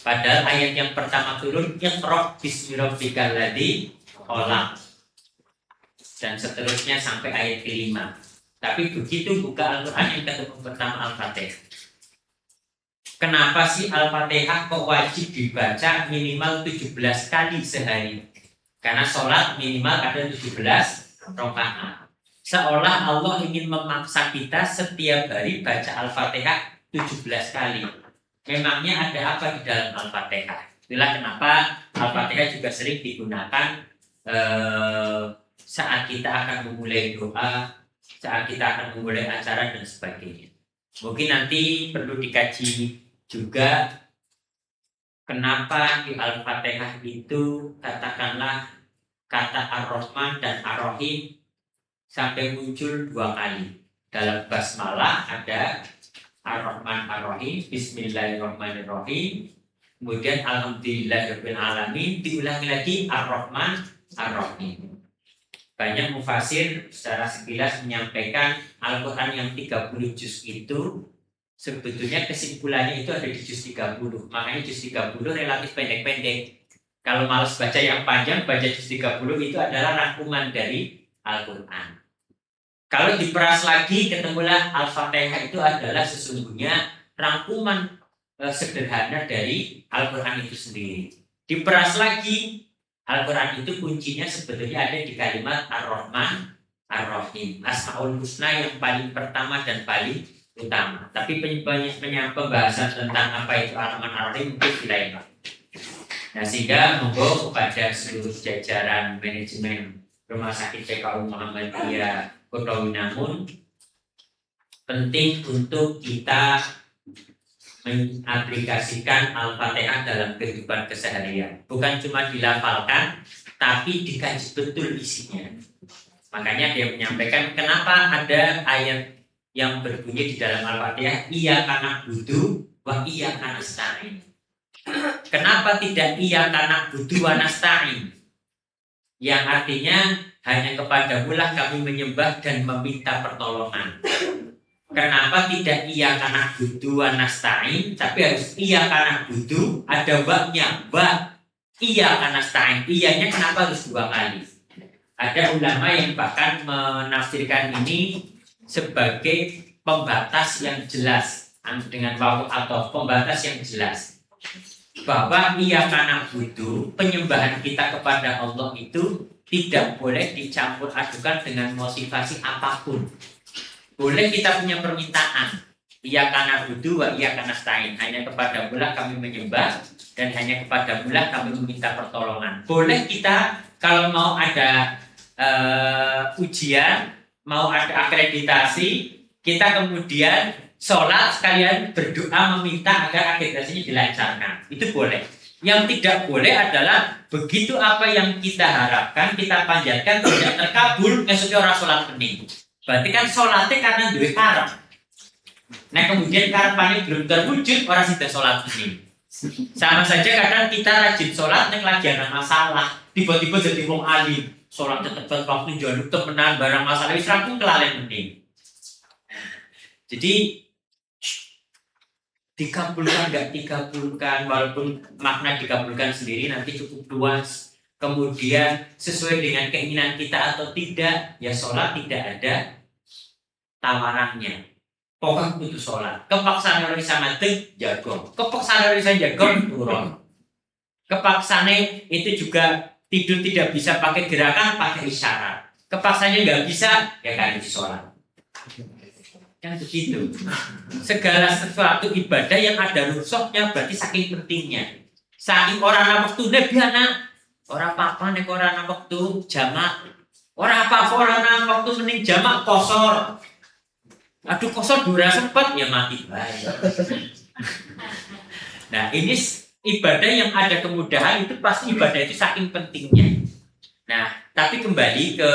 Padahal ayat yang pertama turun Iqra bismi rabbikal ladzi khalaq. Dan seterusnya sampai ayat kelima. Tapi begitu buka Al-Quran yang ketemu pertama Al-Fatihah. Kenapa sih Al-Fatihah kok wajib dibaca minimal 17 kali sehari? Karena sholat minimal ada 17 rakaat. Seolah Allah ingin memaksa kita setiap hari baca Al-Fatihah 17 kali. Memangnya ada apa di dalam Al-Fatihah? Itulah kenapa Al-Fatihah juga sering digunakan saat kita akan memulai doa, saat kita akan memulai acara dan sebagainya. Mungkin nanti perlu dikaji juga kenapa di Al-Fatihah itu katakanlah kata Ar-Rahman dan Ar-Rahim sampai muncul 2 kali. Dalam basmalah ada Ar-Rahman Ar-Rahim, Bismillahirrahmanirrahim. Kemudian Alhamdulillahirabbil alamin, diulangi lagi Ar-Rahman Ar-Rahim. Banyak mufasir secara sekilas menyampaikan Al-Quran yang 30 juz itu sebetulnya kesimpulannya itu ada di juz 30. Makanya juz 30 relatif pendek-pendek. Kalau malas baca yang panjang, baca juz 30 itu adalah rangkuman dari Al-Quran. Kalau diperas lagi, ketemulah Al-Fatihah itu adalah sesungguhnya rangkuman sederhana dari Al-Quran itu sendiri. Diperas lagi, Al-Quran itu kuncinya sebetulnya ada di kalimat Ar-Rahman Ar-Rahim, Asmaul Husna yang paling pertama dan paling utama. Tapi pembahasan tentang apa itu Ar-Rahman Ar-Rahim mungkin di lain waktu. Nah, sehingga monggo kepada seluruh jajaran manajemen Rumah Sakit PKU Muhammadiyah Kota Winangun, penting untuk kita mengaplikasikan Al-Fatihah dalam kehidupan keseharian. Bukan cuma dilafalkan, tapi dikaji betul isinya. Makanya dia menyampaikan kenapa ada ayat yang berbunyi di dalam Al-Fatihah, Iyyaka na'budu wa iyyaka nasta'in. Kenapa tidak Iyyaka na'budu wa nasta'in? Yang artinya hanya kepadamu lah kami menyembah dan meminta pertolongan. Kenapa tidak Iyyaka na'budu wa nasta'in, tapi harus Iyyaka na'budu, ada wa-nya, wa Iyyaka nasta'in. Iyanya kenapa harus 2 kali? Ada ulama yang bahkan menafsirkan ini sebagai pembatas yang jelas dengan wawu atau pembatas yang jelas. Bahwa Iyyaka na'budu, penyembahan kita kepada Allah itu tidak boleh dicampur adukan dengan motivasi apapun. Boleh kita punya permintaan, Iyyaka na'budu wa iyyaka nasta'in, hanya kepada Mula kami menyembah dan hanya kepada Mula kami meminta pertolongan. Boleh kita kalau mau ada ujian, mau ada akreditasi, kita kemudian sholat sekalian berdoa meminta agar akreditasinya dilancarkan. Itu boleh. Yang tidak boleh adalah begitu apa yang kita harapkan, kita panjatkan tidak terkabul, esoknya orang sholat pening. Berarti kan sholatnya karena duwe karep. Nah kemudian karepannya belum terwujud, orang sudah sholat pening. Sama saja kadang kita rajin sholat, yang lagi ada masalah, tiba-tiba jadi wong alim, sholat tepat waktu, jaluk temenan, barang masalah Islam pun kelalen pening. Jadi dikabulkan nggak dikabulkan, walaupun makna dikabulkan sendiri nanti cukup luas. Kemudian sesuai dengan keinginan kita atau tidak, ya sholat tidak ada tawarannya. Pokoknya itu sholat. Kepaksaan orang bisa mati jago. Kepaksaan orang bisa jago turun. Kepaksaan itu juga tidur tidak bisa pakai gerakan, pakai isyarat. Kepaksanya nggak bisa, ya nggak bisa sholat. Kan begitu. Segala sesuatu ibadah yang ada rusuhnya berarti saking pentingnya. Saking orang waktu nebiana, orang apa nek orang waktu jamak, orang apa orang waktu mending jamak kosor. Aduh kosor dura sempat ya mati baik. Nah ini ibadah yang ada kemudahan itu pasti ibadah itu saking pentingnya. Nah tapi kembali ke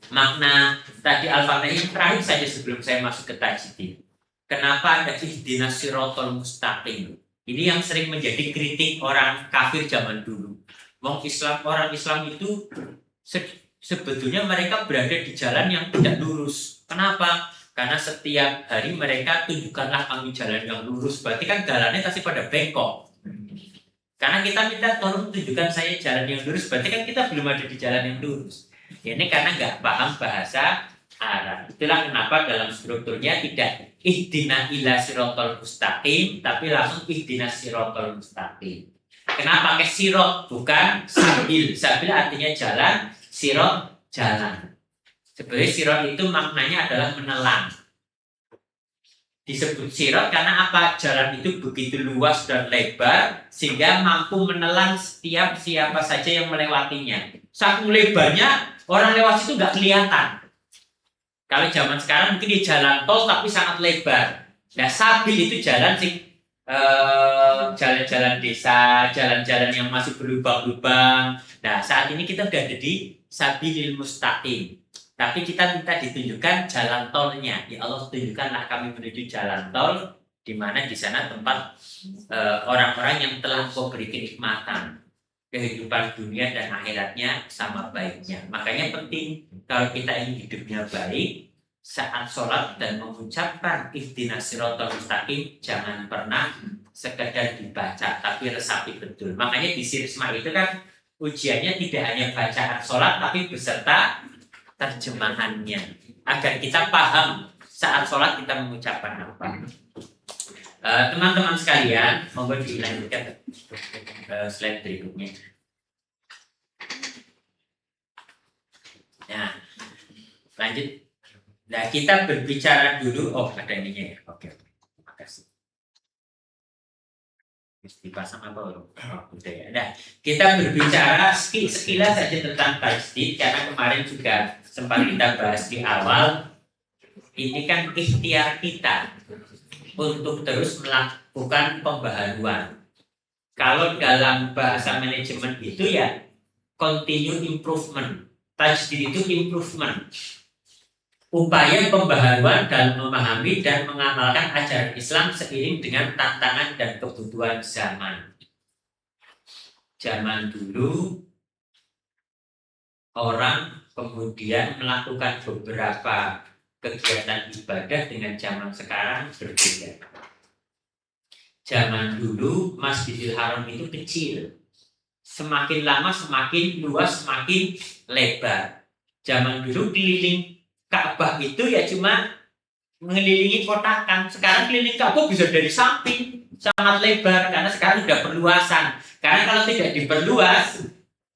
makna tadi Al-Fatihah yang terakhir saja sebelum saya masuk ke tajdid. Kenapa ada ihdinas siratal mustaqim? Ini yang sering menjadi kritik orang kafir zaman dulu. Orang Islam itu sebetulnya mereka berada di jalan yang tidak lurus. Kenapa? Karena setiap hari mereka tunjukkanlah kami jalan yang lurus. Berarti kan jalannya pasti pada bengkok. Karena kita minta tolong tunjukkan saya jalan yang lurus. Berarti kan kita belum ada di jalan yang lurus. Ini karena nggak paham bahasa Arab. Itulah kenapa dalam strukturnya tidak ihdina ila sirotol mustaqim, tapi langsung ihdina sirotol mustaqim. Kenapa pakai sirot bukan sabil? Sabil artinya jalan, sirot jalan. Sebenarnya sirot itu maknanya adalah menelan. Disebut sirot karena apa? Jalan itu begitu luas dan lebar sehingga mampu menelan setiap siapa saja yang melewatinya. Saking lebarnya orang lewat situ nggak kelihatan. Kalau zaman sekarang mungkin di jalan tol tapi sangat lebar. Nah, sabil itu jalan jalan-jalan desa, jalan-jalan yang masih berlubang-lubang. Nah, saat ini kita sudah ada di sabilil mustaqim. Tapi kita minta ditunjukkan jalan tolnya. Ya Allah, tunjukkanlah kami menuju jalan tol, di mana di sana tempat orang-orang yang telah Kau beri kenikmatan kehidupan dunia dan akhiratnya sama baiknya. Makanya penting kalau kita ingin hidupnya baik, saat sholat dan mengucapkan ihdinas siratal mustaqim jangan pernah sekedar dibaca, tapi resapi betul. Makanya di Sirisma itu kan ujiannya tidak hanya bacaan sholat, tapi beserta terjemahannya agar kita paham saat sholat kita mengucapkan apa. Teman-teman sekalian, monggo dilanjutkan slide berikutnya. Nah, lanjut. Nah, kita berbicara dulu. Oh, ada ininya ya. Oke, makasih. Dipasang apa? Oh, udah ya. Nah, kita berbicara sekilas saja tentang tajdid karena kemarin juga sempat kita bahas di awal. Ini kan ikhtiar kita untuk terus melakukan pembaharuan. Kalau dalam bahasa manajemen itu ya continue improvement. Tajdid itu improvement. Upaya pembaharuan dalam memahami dan mengamalkan ajaran Islam seiring dengan tantangan dan kebutuhan zaman. Zaman dulu orang kemudian melakukan beberapa kegiatan ibadah dengan zaman sekarang berbeda. Zaman dulu Masjidil Haram itu kecil. Semakin lama semakin luas, semakin lebar. Zaman dulu keliling Ka'bah itu ya cuma mengelilingi kotakan. Sekarang keliling Ka'bah bisa dari samping, sangat lebar karena sekarang sudah perluasan. Karena kalau tidak diperluas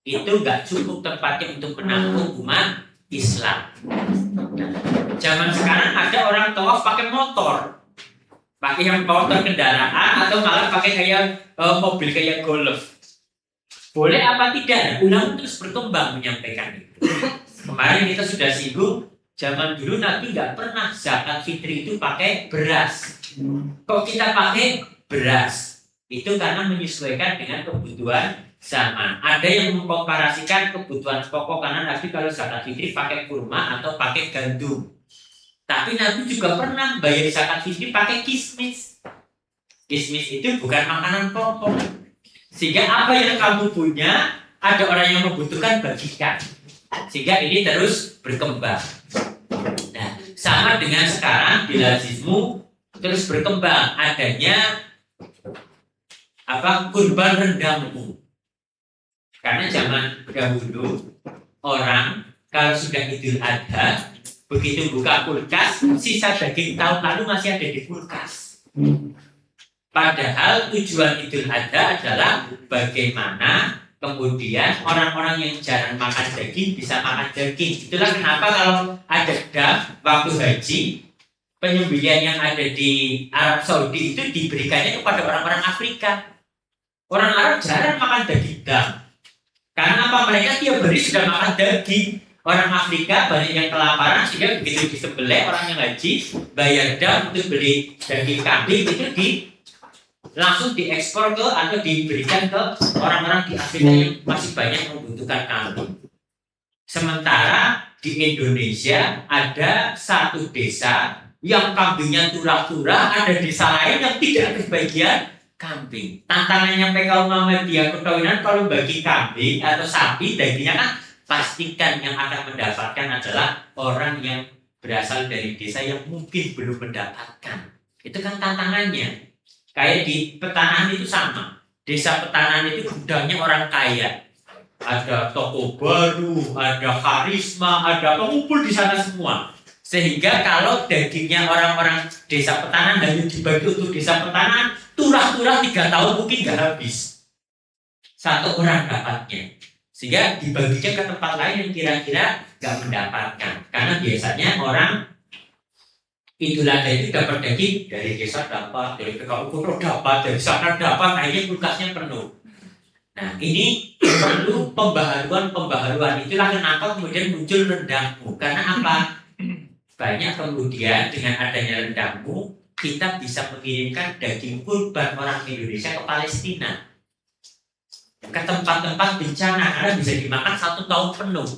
itu nggak cukup tempatnya untuk menampung umat Islam. Zaman sekarang ada orang tawaf pakai motor, pakai yang motor kendaraan atau malah pakai kayak mobil kayak golf. Boleh apa tidak? Ulama terus berkembang menyampaikan itu. Kemarin kita sudah singgung. Zaman dulu Nabi nggak pernah zakat fitri itu pakai beras. Kok kita pakai beras? Itu karena menyesuaikan dengan kebutuhan zaman. Ada yang mengkomparasikan kebutuhan pokok karena Nabi kalau zakat fitri pakai kurma atau pakai gandum. Tapi Nabi juga pernah bayar zakat fitri pakai kismis. Kismis itu bukan makanan pokok. Sehingga apa yang kamu punya, ada orang yang membutuhkan bagikan. Sehingga ini terus berkembang. Nah, sama dengan sekarang di lazismu terus berkembang adanya kurban rendangmu. Karena zaman dahulu orang kalau sudah Idul Adha begitu buka kulkas sisa daging tahun lalu masih ada di kulkas. Padahal tujuan Idul Adha adalah bagaimana kemudian orang-orang yang jarang makan daging bisa makan daging. Itulah kenapa kalau ada waktu haji, penyembelihan yang ada di Arab Saudi itu diberikannya kepada orang-orang Afrika. Orang Arab jarang makan daging dam. Karena apa? Mereka tiap hari sudah makan daging. Orang Afrika banyak yang kelaparan sehingga begitu disembelih orang yang haji bayar dam untuk beli daging kambing itu langsung diekspor ke atau diberikan ke orang-orang di Afrika yang masih banyak membutuhkan kambing. Sementara di Indonesia ada satu desa yang kambingnya turah-turah, ada desa lain yang tidak kebagian kambing. Tantangannya PKU Muhammadiyah Perkawinan kalau bagi kambing atau sapi dagingnya kan pastikan yang akan mendapatkan adalah orang yang berasal dari desa yang mungkin belum mendapatkan. Itu kan tantangannya. Kayak di Petanahan itu sama. Desa Petanahan itu gudangnya orang kaya. Ada toko baru, ada karisma, ada pengumpul di sana semua. Sehingga kalau dagingnya orang-orang desa Petanahan hanya dibagi untuk desa Petanahan, turah-turah 3 tahun mungkin nggak habis. 1 orang dapatnya. Sehingga dibaginya ke tempat lain yang kira-kira nggak mendapatkan. Karena biasanya orang Idul Adha itu dapat daging dari desa dapat, dari PKU Kutro dapat, dari sana dapat, akhirnya kulkasnya penuh. Nah, ini perlu pembaharuan. Itulah kenapa kemudian muncul rendangmu. Karena apa? Banyak kemudian dengan adanya rendangmu, kita bisa mengirimkan daging kurban orang Indonesia ke Palestina, ke tempat-tempat bencana, karena bisa dimakan 1 tahun penuh.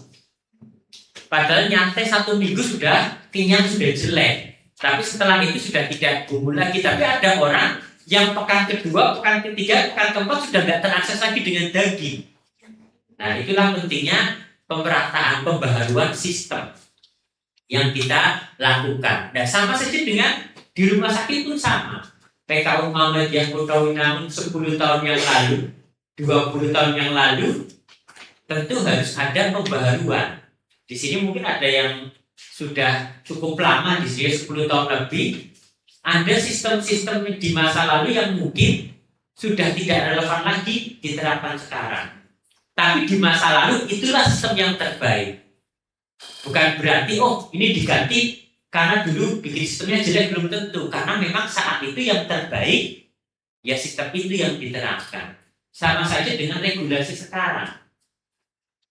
Padahal nyantai 1 minggu sudah kenyang, sudah jelek. Tapi setelah itu sudah tidak bumbu lagi. Tapi ada orang yang pekan kedua, pekan ketiga, pekan keempat sudah tidak terakses lagi dengan daging. Nah, itulah pentingnya pemerataan, pembaharuan sistem yang kita lakukan. Dan sama saja dengan di rumah sakit pun sama. PKU Muhammadiyah Kota Winangun 10 tahun yang lalu, 20 tahun yang lalu, tentu harus ada pembaharuan. Di sini mungkin ada yang sudah cukup lama, di sini 10 tahun lebih. Ada sistem-sistem di masa lalu yang mungkin sudah tidak relevan lagi diterapkan sekarang. Tapi di masa lalu itulah sistem yang terbaik. Bukan berarti ini diganti karena dulu bikin sistemnya jelek, belum tentu. Karena memang saat itu yang terbaik, ya sistem itu yang diterapkan. Sama saja dengan regulasi sekarang.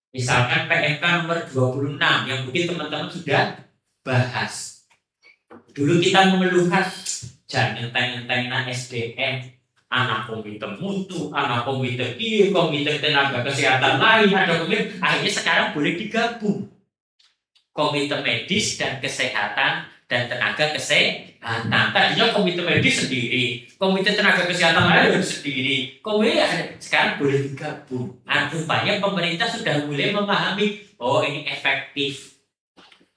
Misalkan PMK nomor 26 yang mungkin teman-teman sudah bahas. Dulu kita mengeluhkan jangan enteng-entengna SDM, anak komite mutu, anak komite komite tenaga kesehatan lain, ada komite. Akhirnya sekarang boleh digabung. Komite medis dan kesehatan dan tenaga kesehatan. Tadinya komite medis sendiri, komite tenaga kesehatan lain sendiri. Sekarang boleh digabung. Rupanya pemerintah sudah mulai memahami, ini efektif.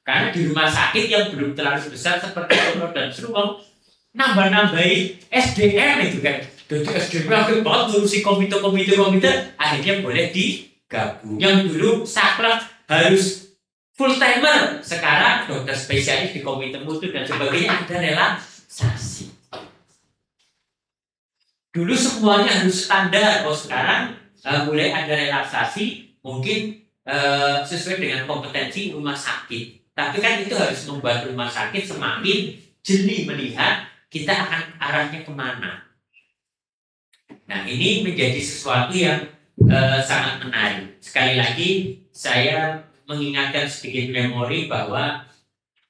Karena di rumah sakit yang belum terlalu besar seperti Solo dan Serpong, nambah-nambahin SDM itu kan. Jadi SDM akhirnya banget ngurusi komite, akhirnya boleh digabung. Yang dulu saklek harus full timer, sekarang dokter spesialis di komite mutu dan sebagainya ada relaksasi. Dulu semuanya harus standar, sekarang mulai ada relaksasi, mungkin sesuai dengan kompetensi rumah sakit. Tapi kan itu harus membuat rumah sakit semakin jeli melihat kita akan arahnya kemana. Nah, ini menjadi sesuatu yang sangat menarik. Sekali lagi saya mengingatkan sedikit memori bahwa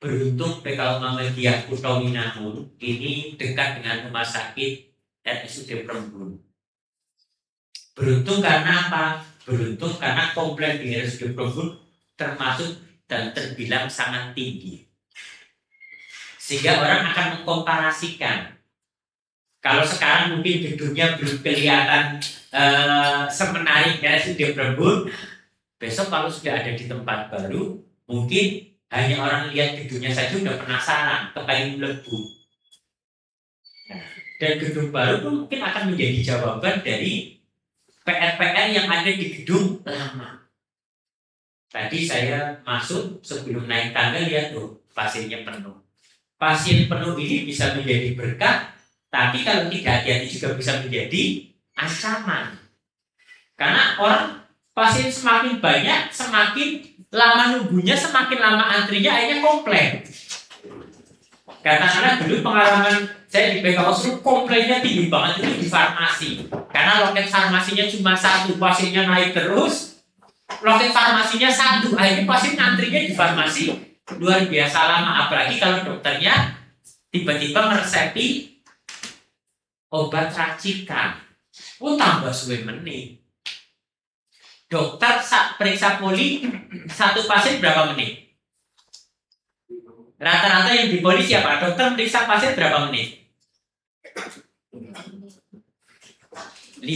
beruntung PKU Muhammadiyah Kota Winangun ini dekat dengan rumah sakit RSUD Prembun. Beruntung karena apa? Beruntung karena komplek di RSUD Prembun termasuk dan terbilang sangat tinggi. Sehingga orang akan mengkomparasikan. Kalau sekarang mungkin gedungnya belum kelihatan semenarik RSUD Prembun, besok kalau sudah ada di tempat baru, mungkin hanya orang lihat gedungnya saja sudah penasaran, kepengen mlebu. Dan gedung baru pun mungkin akan menjadi jawaban dari PR-PR yang ada di gedung lama. Tadi saya masuk sebelum naik tangga lihat pasiennya penuh. Pasien penuh ini bisa menjadi berkah, tapi kalau tidak hati-hati juga bisa menjadi ancaman. Karena pasien semakin banyak, semakin lama nunggunya, semakin lama antrinya, akhirnya komplain. Katakanlah dulu pengalaman saya di PKU komplainnya tinggi banget itu di farmasi. Karena loket farmasinya cuma 1, pasiennya naik terus. Loket farmasinya 1, akhirnya pasien antrinya di farmasi luar biasa lama. Apalagi kalau dokternya tiba-tiba meresepi obat racikan, tambah suwe menit. Dokter periksa poli 1 pasien berapa menit? Rata-rata yang di poli siapa? Dokter periksa pasien berapa menit? 5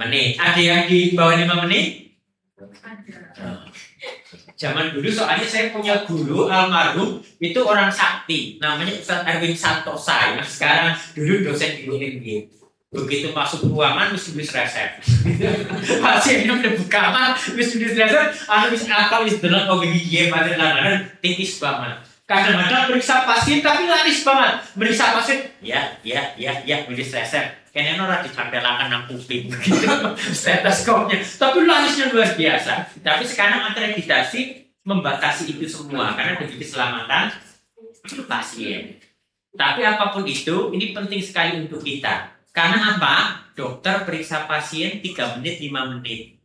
menit. Ada yang di bawah 5 menit? Zaman dulu soalnya saya punya guru almarhum itu orang sakti, namanya Ustaz Erwin Santosa. Yang sekarang dulu dosen di UNY. Begitu masuk ruangan mesti nulis resep. Pasiennya udah buka kamar mesti nulis resep, wis akal wis delok kok piye padahal titis banget. Kadang-kadang periksa pasien tapi laris banget. Periksa pasien, ya, nulis resep. Kayaknya orang ditempelkan nang kuping begitu stetoskopnya. Tapi larisnya luar biasa. Tapi sekarang akreditasi membatasi itu semua karena demi keselamatan pasien. Tapi apapun itu, ini penting sekali untuk kita. Karena apa? Dokter periksa pasien 3 menit, 5 menit.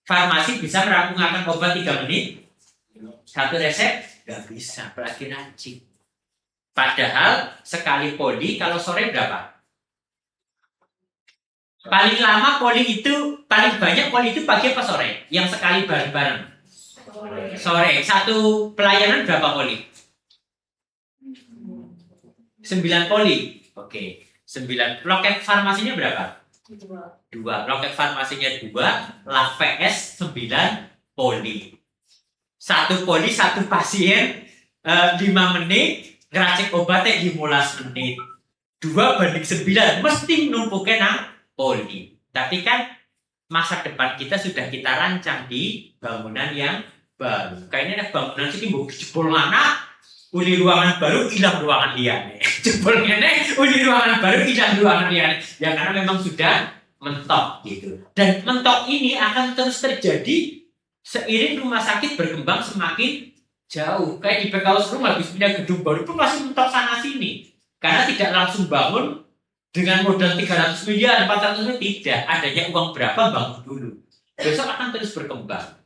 Farmasi bisa merampungkan obat 3 menit. Satu resep? Gak bisa, apalagi racik. Padahal sekali poli kalau sore berapa? Paling lama poli itu, paling banyak poli itu pagi apa sore? Yang sekali bareng-bareng? Sore. Satu pelayanan berapa poli? 9 poli. Oke. 9. Loket farmasinya berapa? 2. Loket farmasinya 2. Lab VS 9 poli. 1 poli 1 pasien 5 menit. Ngeracik obatnya 15 menit. 2 banding 9. Mesti numpuknya nang poli. Tapi kan masa depan kita sudah kita rancang di bangunan yang baru. Kayaknya bangunan sini mau jebol mana? Uli ruangan baru hilang ruangan liane. Jebol ngene, uli ruangan baru hilang ruangan liane. Ya karena memang sudah mentok gitu. Dan mentok ini akan terus terjadi seiring rumah sakit berkembang semakin jauh. Kayak di PKUS rumah habis pindah gedung baru pun masih mentok sana sini. Karena tidak langsung bangun dengan modal 300 miliar, 400 miliar, tidak. Adanya uang berapa bangun dulu. Besok akan terus berkembang.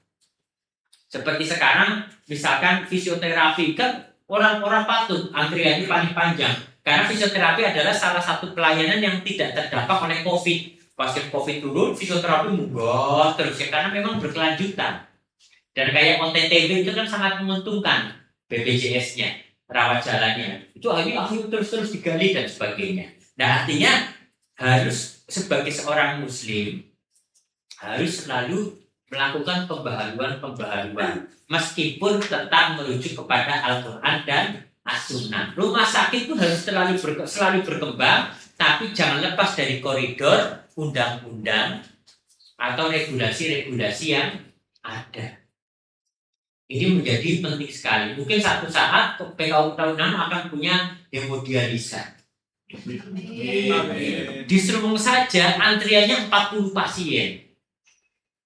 Seperti sekarang, misalkan fisioterapi kan orang-orang patut antriannya paling panjang. Karena fisioterapi adalah salah satu pelayanan yang tidak terdampak oleh COVID. Pasien COVID turun, fisioterapi munggah terus ya karena memang berkelanjutan. Dan kayak konten TV itu kan sangat menguntungkan BPJS-nya, rawat jalannya. Itu akhirnya terus digali dan sebagainya. Nah artinya harus sebagai seorang muslim harus selalu melakukan pembaharuan meskipun tetap merujuk kepada Al-Quran dan As-Sunnah. Rumah sakit pun harus selalu berkembang, tapi jangan lepas dari koridor undang-undang atau regulasi-regulasi yang ada. Ini menjadi penting sekali. Mungkin satu saat PKU tahunan akan punya hemodialisa. Di Serung saja antriannya 40 pasien.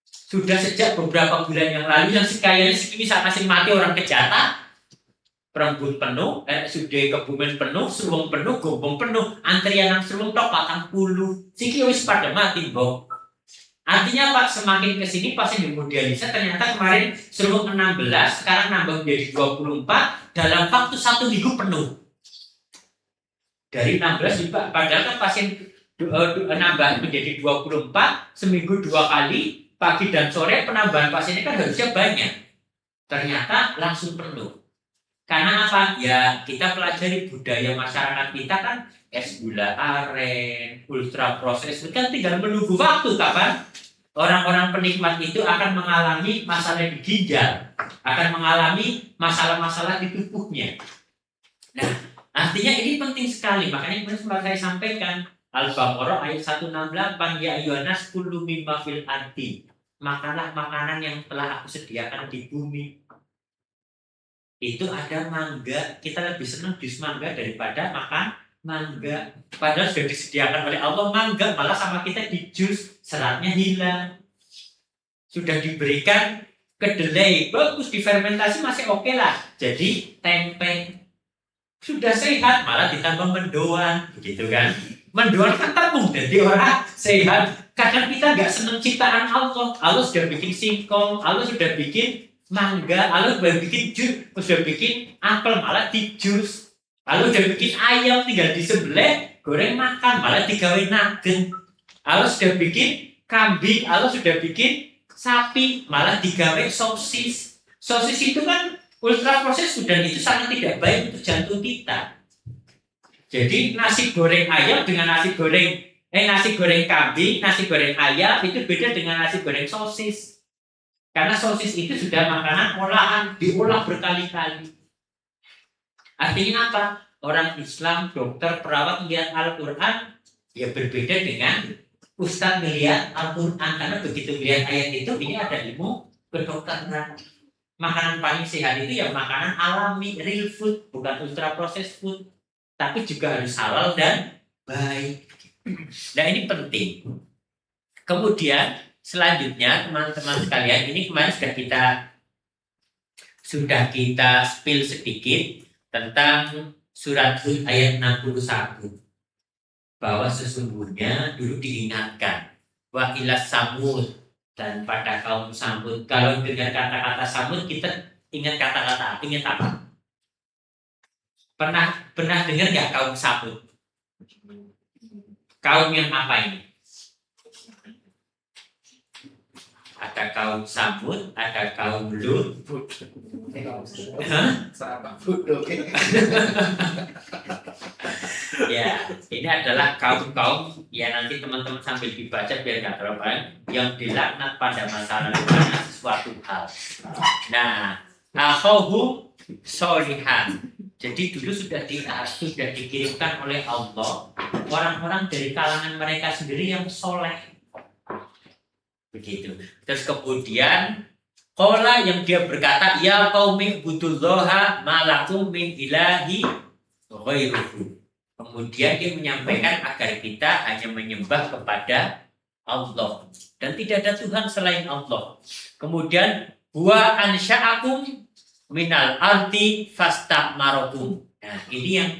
Sudah sejak beberapa bulan yang lalu yang sekalian segini saat masih mati orang kejata, Perembun penuh, sudah Kebumen penuh, Serung penuh, Gombong penuh, antrian yang Serung tok 40. Siki wis pada mati, Bang. Artinya Pak, semakin ke sini pasien hemodialisa ternyata kemarin Serung 16, sekarang nambah menjadi 24 dalam waktu 1 minggu penuh. Dari 16 Pak, padahal kan pasien nambah menjadi 24 seminggu 2 kali. Pagi dan sore penambahan pasiennya kan harusnya banyak. Ternyata langsung penuh. Karena apa? Ya kita pelajari budaya masyarakat kita kan es gula aren, ultra proses, kan tinggal menunggu waktu kapan orang-orang penikmat itu akan mengalami masalah di ginjal, akan mengalami masalah-masalah di tubuhnya. Nah, artinya ini penting sekali. Makanya kemarin sempat saya sampaikan Al-Baqarah ayat 168 ya ayyuhannas kullu mimma fil ardi. Makanlah makanan yang telah aku sediakan di bumi. Itu ada mangga, kita lebih senang jus mangga daripada makan mangga. Padahal sudah disediakan oleh Allah mangga, malah sama kita di jus, seratnya hilang. Sudah diberikan kedelai, bagus difermentasi masih oke lah. Jadi tempe sudah sehat, malah ditambah mendoan, begitu kan? Mendoan kan tepung, jadi orang sehat. Kadang kita nggak senang ciptaan Allah. Allah sudah bikin singkong, Allah sudah bikin mangga, Allah sudah bikin jus, sudah bikin apel malah di jus. Allah sudah bikin ayam tinggal disembelih, goreng makan malah digawe nugget. Allah sudah bikin kambing, Allah sudah bikin sapi malah digawe sosis. Sosis itu kan ultra proses dan itu sangat tidak baik untuk jantung kita. Jadi nasi goreng ayam dengan nasi goreng kambing, nasi goreng ayam itu beda dengan nasi goreng sosis. Karena sosis itu sudah makanan olahan, diolah berkali-kali. Artinya apa? Orang Islam, dokter, perawat melihat Al-Quran ya berbeda dengan Ustadz melihat Al-Quran. Karena begitu melihat ayat itu, ini ada ilmu kedokteran. Makanan paling sehat itu ya makanan alami, real food, bukan ultra processed food. Tapi juga harus halal dan baik. Nah ini penting. Kemudian selanjutnya teman-teman sekalian, ini kemarin sudah kita spill sedikit tentang surat Hud ayat 61, bahwa sesungguhnya dulu diingatkan wa ilas samud, dan pada kaum Samud. Kalau dengar kata-kata Samud kita ingat kata-kata, ingat apa? Pernah dengar nggak kaum Samud? Kaum yang apa ini? Ada kaum Samud, ada kaum Lut. Ya, ini adalah kaum-kaum ya, nanti teman-teman sambil dibaca biar nggak terlalu banyak, yang dilaknat pada masa lalu karena sesuatu hal. Nah, akhahu solihan. Jadi dulu sudah dikirimkan oleh Allah orang-orang dari kalangan mereka sendiri yang soleh. Begitu. Terus kemudian qala, yang dia berkata, ya qaumi ibudullaha ma lakum min ilahi ghairuhu. Kemudian dia menyampaikan agar kita hanya menyembah kepada Allah dan tidak ada Tuhan selain Allah. Kemudian wa ansha'akum minal ardi fastamarakum. Nah, ini yang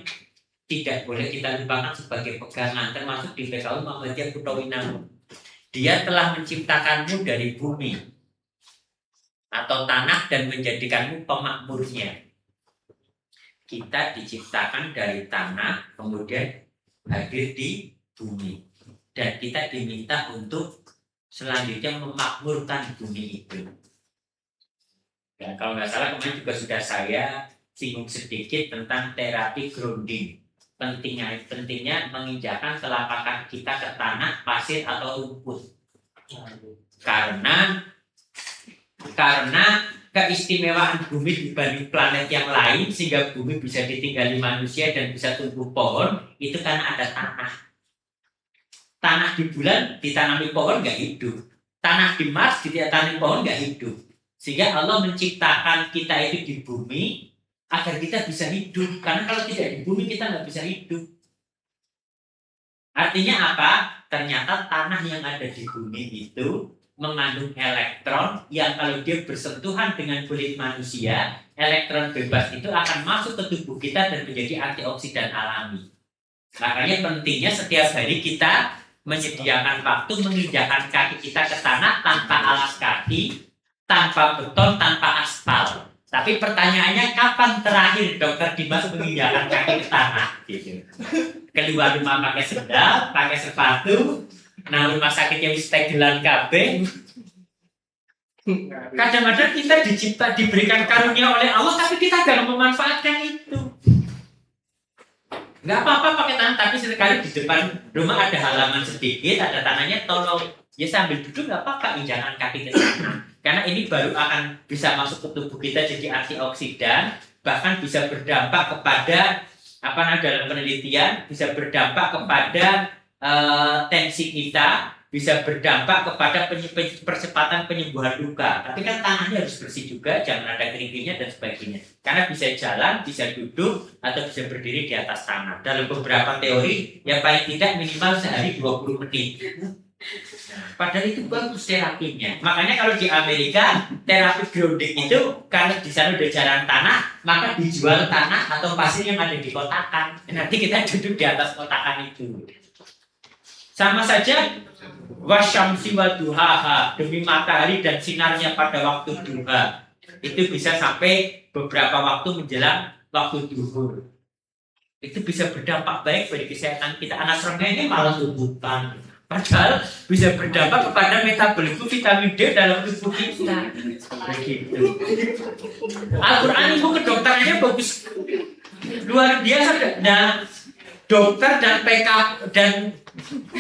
tidak boleh kita lupakan sebagai pegangan, termasuk di PKU Muhammadiyah Kutawinangun. Dia telah menciptakanmu dari bumi atau tanah dan menjadikanmu pemakmurnya. Kita diciptakan dari tanah, kemudian hadir di bumi. Dan kita diminta untuk selanjutnya memakmurkan bumi itu. Dan kalau nggak salah kemarin juga sudah saya singgung sedikit tentang terapi grounding. Pentingnya menginjakkan telapak kaki kita ke tanah, pasir atau rumput. Karena keistimewaan bumi dibanding planet yang lain, sehingga bumi bisa ditinggali manusia dan bisa tumbuh pohon, itu karena ada tanah. Tanah di bulan ditanami pohon nggak hidup. Tanah di Mars ditanami pohon nggak hidup. Sehingga Allah menciptakan kita itu di bumi agar kita bisa hidup. Karena kalau tidak di bumi kita nggak bisa hidup. Artinya apa? Ternyata tanah yang ada di bumi itu mengandung elektron yang kalau dia bersentuhan dengan kulit manusia, elektron bebas itu akan masuk ke tubuh kita dan menjadi antioksidan alami. Makanya pentingnya setiap hari kita menyediakan waktu menginjakkan kaki kita ke tanah tanpa alas kaki, tanpa beton, tanpa aspal. Tapi pertanyaannya, kapan terakhir Dokter Dimas menginjakkan kaki ke tanah? Gitu. Keluar rumah pakai sendal, pakai sepatu, nah rumah sakitnya wis tegelan kabeh. Kadang-kadang kita diberikan karunia oleh Allah, tapi kita gak memanfaatkan itu. Nggak apa-apa pakai tangan, tapi sekali di depan rumah ada halaman sedikit, ada tanahnya, tolong ya sambil duduk nggak apa-apa, injakan kaki ke sana. Karena ini baru akan bisa masuk ke tubuh kita jadi antioksidan, bahkan bisa berdampak kepada dalam penelitian bisa berdampak kepada tensi kita, bisa berdampak kepada percepatan penyembuhan luka. Tapi kan tangannya harus bersih juga, jangan ada kerikilnya dan sebagainya. Karena bisa jalan, bisa duduk, atau bisa berdiri di atas tanah. Dalam beberapa teori, ya paling tidak minimal sehari 20 menit. Padahal itu bagus terapinya. Makanya kalau di Amerika terapi grounding itu kalau di sana udah jarang tanah, maka dijual tanah atau pasir yang ada di kotakan. Nanti kita duduk di atas kotakan itu. Sama saja wasyamsi wa duhaha, demi matahari dan sinarnya pada waktu duha. Itu bisa sampai beberapa waktu menjelang waktu duhur. Itu bisa berdampak baik bagi kesehatan kita. Anak serangga ini malah tumbuhan. Padahal bisa berdampak kepada metabolisme vitamin D dalam tubuh kita. Begitu. Al-Quran itu kedokterannya bagus, luar biasa. Nah, dokter dan PK dan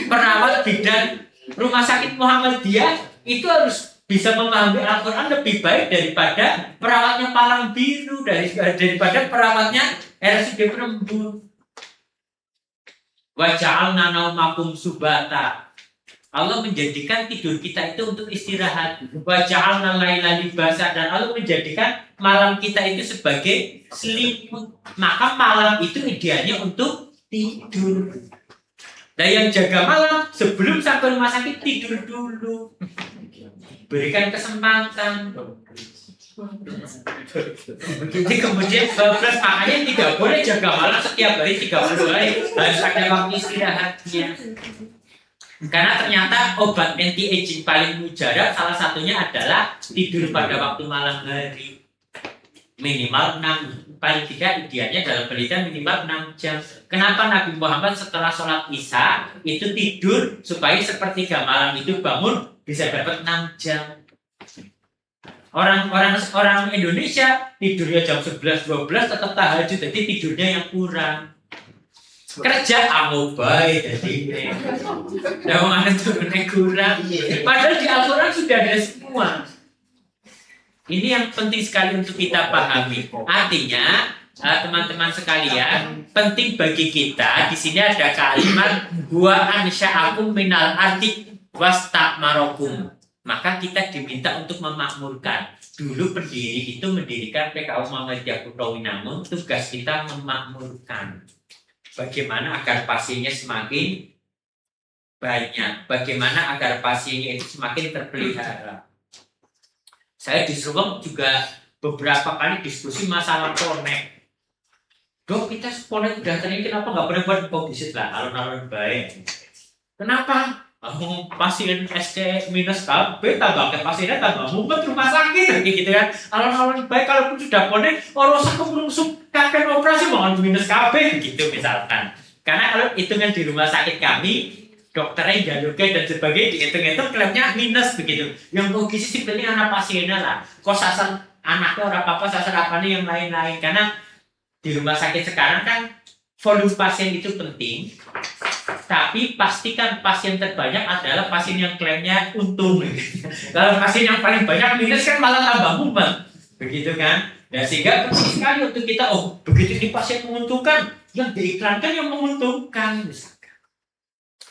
perawat bidan Rumah Sakit Muhammadiyah itu harus bisa memahami Al-Quran lebih baik daripada perawatnya Palang Biru, daripada perawatnya RSUD Perembun. Wa ja'alna naumakum subata. Allah menjadikan tidur kita itu untuk istirahat. Wa ja'alna laila libasa, dan Allah menjadikan malam kita itu sebagai selimut. Maka malam itu idealnya untuk tidur. Dan yang jaga malam sebelum sampai rumah sakit tidur dulu. Berikan kesempatan. Jadi kemudian bablas, makanya tidak boleh jaga malam setiap hari 30 hari, harus ada waktu istirahatnya. Karena ternyata obat anti aging paling mujarab salah satunya adalah tidur pada waktu malam hari. Minimal 6, paling tidak idealnya dalam penelitian minimal 6 jam. Kenapa Nabi Muhammad setelah sholat isya itu tidur supaya sepertiga malam itu bangun bisa dapat 6 jam. Orang Indonesia tidurnya jam 11-12 tetap tahajud, jadi tidurnya yang kurang. Kerja kamu baik jadi mana turunnya kurang. Padahal di Al-Quran sudah ada semua. Ini yang penting sekali untuk kita pahami. Artinya teman-teman sekalian, penting bagi kita di sini ada kalimat wa ansya'akum minal ardi wastakmarakum. Maka kita diminta untuk memakmurkan. Dulu pendiri itu mendirikan PKU Muhammadiyah Kutowinangun, tugas kita memakmurkan. Bagaimana agar pasiennya semakin banyak, bagaimana agar pasiennya itu semakin terpelihara. Saya di Serwong juga beberapa kali diskusi masalah konek. Dok, kita konek udah tadi kenapa nggak pernah buat komposit lah, alun-alun baik. Kenapa? Pasien SC minus KB tambah ke pasiennya tambah mumpet rumah sakit gitu kan. Alon-alon baik kalaupun sudah konek orang sakit langsung kakek operasi mau minus KB gitu misalkan. Karena kalau hitungan di rumah sakit kami dokternya jalurnya dan sebagainya dihitung-hitung klaimnya minus begitu. Yang logis sih penting anak pasiennya lah. Kok sasar anaknya orang apa sasar apa nih yang lain-lain. Karena di rumah sakit sekarang kan volume pasien itu penting. Tapi pastikan pasien terbanyak adalah pasien yang klaimnya untung. Kalau pasien yang paling banyak minus kan malah tambah mumet, begitu kan? Dan sehingga penting sekali untuk kita, begitu ini pasien menguntungkan, yang diiklankan yang menguntungkan.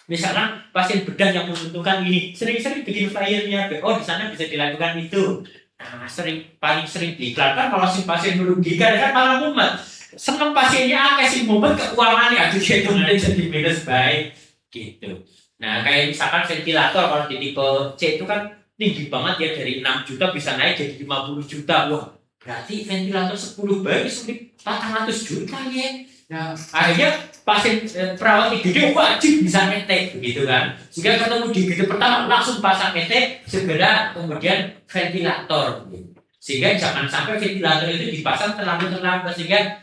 Misalkan pasien bedah yang menguntungkan ini, sering-sering bikin flyernya, di sana bisa dilakukan itu. Nah, paling sering diiklankan kalau si pasien merugikan kan malah mumet. Seneng pasiennya kasih momen keuangannya aduh itu jadi minus baik gitu. Nah kayak misalkan ventilator kalau di tipe C itu kan tinggi banget ya, dari 6 juta bisa naik jadi 50 juta. Wah berarti ventilator 10 baik sulit 400 juta ya. Nah akhirnya pasien perawat IGD wajib bisa ngetek begitu kan. Jika ketemu di IGD pertama langsung pasang ngetek, segera kemudian ventilator gitu. Sehingga jangan sampai ventilator itu dipasang terlambat sehingga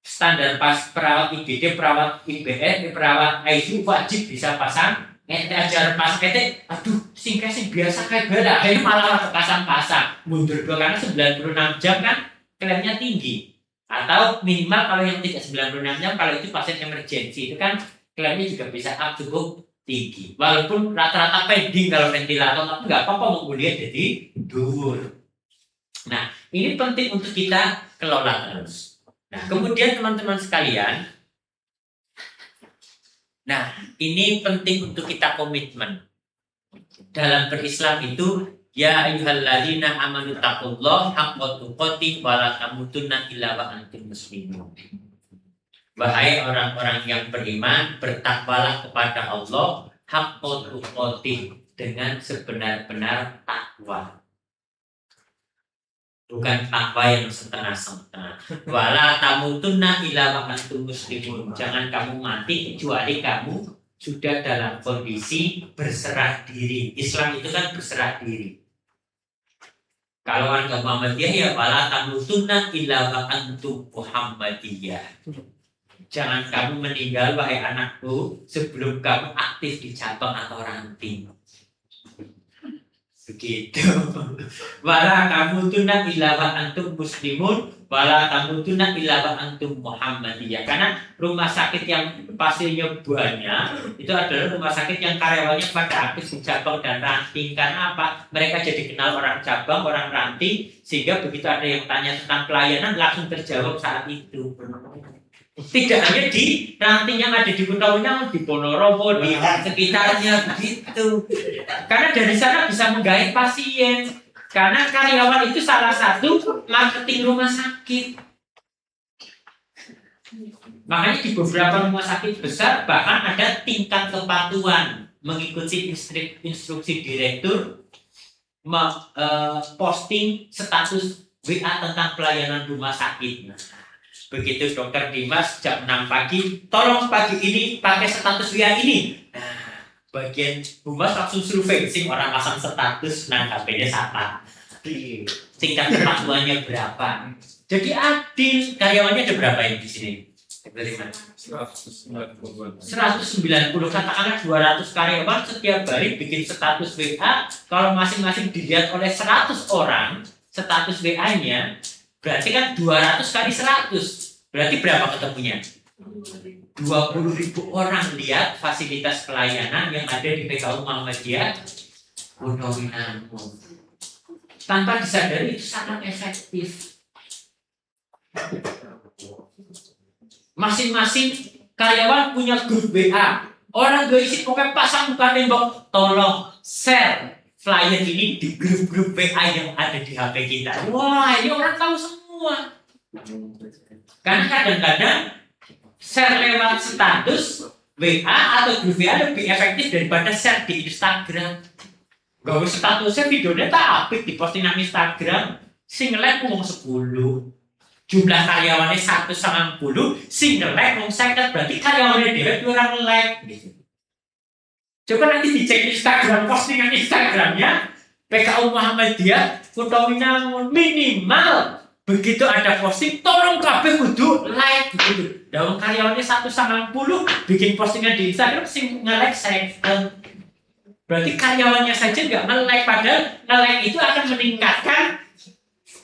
standar pas perawat IGD, perawat IBS, perawat ICU wajib bisa pasang ente ajar pas ente, aduh singkat biasa kayak beda, akhirnya malah pasang mundur dua karena 96 jam kan klaimnya tinggi, atau minimal kalau yang tidak 96 jam kalau itu pasien emergency itu kan klaimnya juga bisa cukup tinggi, walaupun rata-rata pending kalau ventilator tapi nggak apa-apa mau kuliah jadi dur. Nah ini penting untuk kita kelola terus. Nah, kemudian teman-teman sekalian, nah ini penting untuk kita komitmen. Dalam berislam itu, ya ayyuhalladzina amanu taqullaha haqqa tuqatih wa la tamutunna illa wa antum muslimun. Wahai orang-orang yang beriman, bertakwalah kepada Allah haqqa tuqatih, dengan sebenar-benar takwa. Bukan takwa yang setengah-setengah. Wala tamutunna illa wa antum muslimun. Jangan kamu mati kecuali kamu sudah dalam kondisi berserah diri. Islam itu kan berserah diri. Kalau agama Muhammadiyah ya wala tamutunna illa wa antum Muhammadiyah. Jangan kamu meninggal wahai anakku sebelum kamu aktif di cabang atau ranting. begitu. Wala tamutuna illa wa antum muslimun wala tamutuna illa wa antum muhammadiyah. Karena rumah sakit yang pasiennya banyak itu adalah rumah sakit yang karyawannya pada aktif di cabang dan ranting. Karena apa? Mereka jadi kenal orang cabang, orang ranting, sehingga begitu ada yang tanya tentang pelayanan langsung terjawab saat itu. Tidak hanya di ranting yang ada di Kuntawinangun, di Ponorogo, di sekitarnya begitu. Karena dari sana bisa menggait pasien. Karena karyawan itu salah satu marketing rumah sakit. Makanya di beberapa rumah sakit besar bahkan ada tingkat kepatuhan mengikuti instruksi direktur posting status WA tentang pelayanan rumah sakit. Begitu Dokter Dimas jam 6 pagi, tolong pagi ini pakai status WA ini. Nah, bagian humas langsung survei, sing orang pasang status, nah HP-nya siapa? Tingkat kepatuhannya berapa? Jadi adil, karyawannya ada berapa yang di sini? 190, katakanlah 200 karyawan setiap hari bikin status WA. Kalau masing-masing dilihat oleh 100 orang status WA-nya, berarti kan 200 kali 100. Berarti berapa ketemunya? 20.000 orang lihat fasilitas pelayanan yang ada di PKU Muhammadiyah Kuntawinangun. Tanpa disadari itu sangat efektif. Masing-masing karyawan punya grup WA. Orang gak isi pokoknya pasang muka tembok, tolong share flyer ini di grup-grup WA yang ada di HP kita. Wah, ini orang tahu semua. Karena kadang-kadang share lewat status WA atau grup WA lebih efektif daripada share di Instagram. Gak usah statusnya videonya tak apik diposting di Instagram, sing like ngomong 10. Jumlah karyawannya 190, sing like ngomong 50, berarti karyawannya dia orang like gitu. Coba nanti dicek Instagram, postingan Instagramnya PKU Muhammadiyah Kuntawinangun, minimal begitu ada posting tolong kabeh kudu like gitu. Dalam karyawannya 190 bikin postingan di Instagram sing nge-like 50. Berarti karyawannya saja nggak nge-like, padahal nge-like itu akan meningkatkan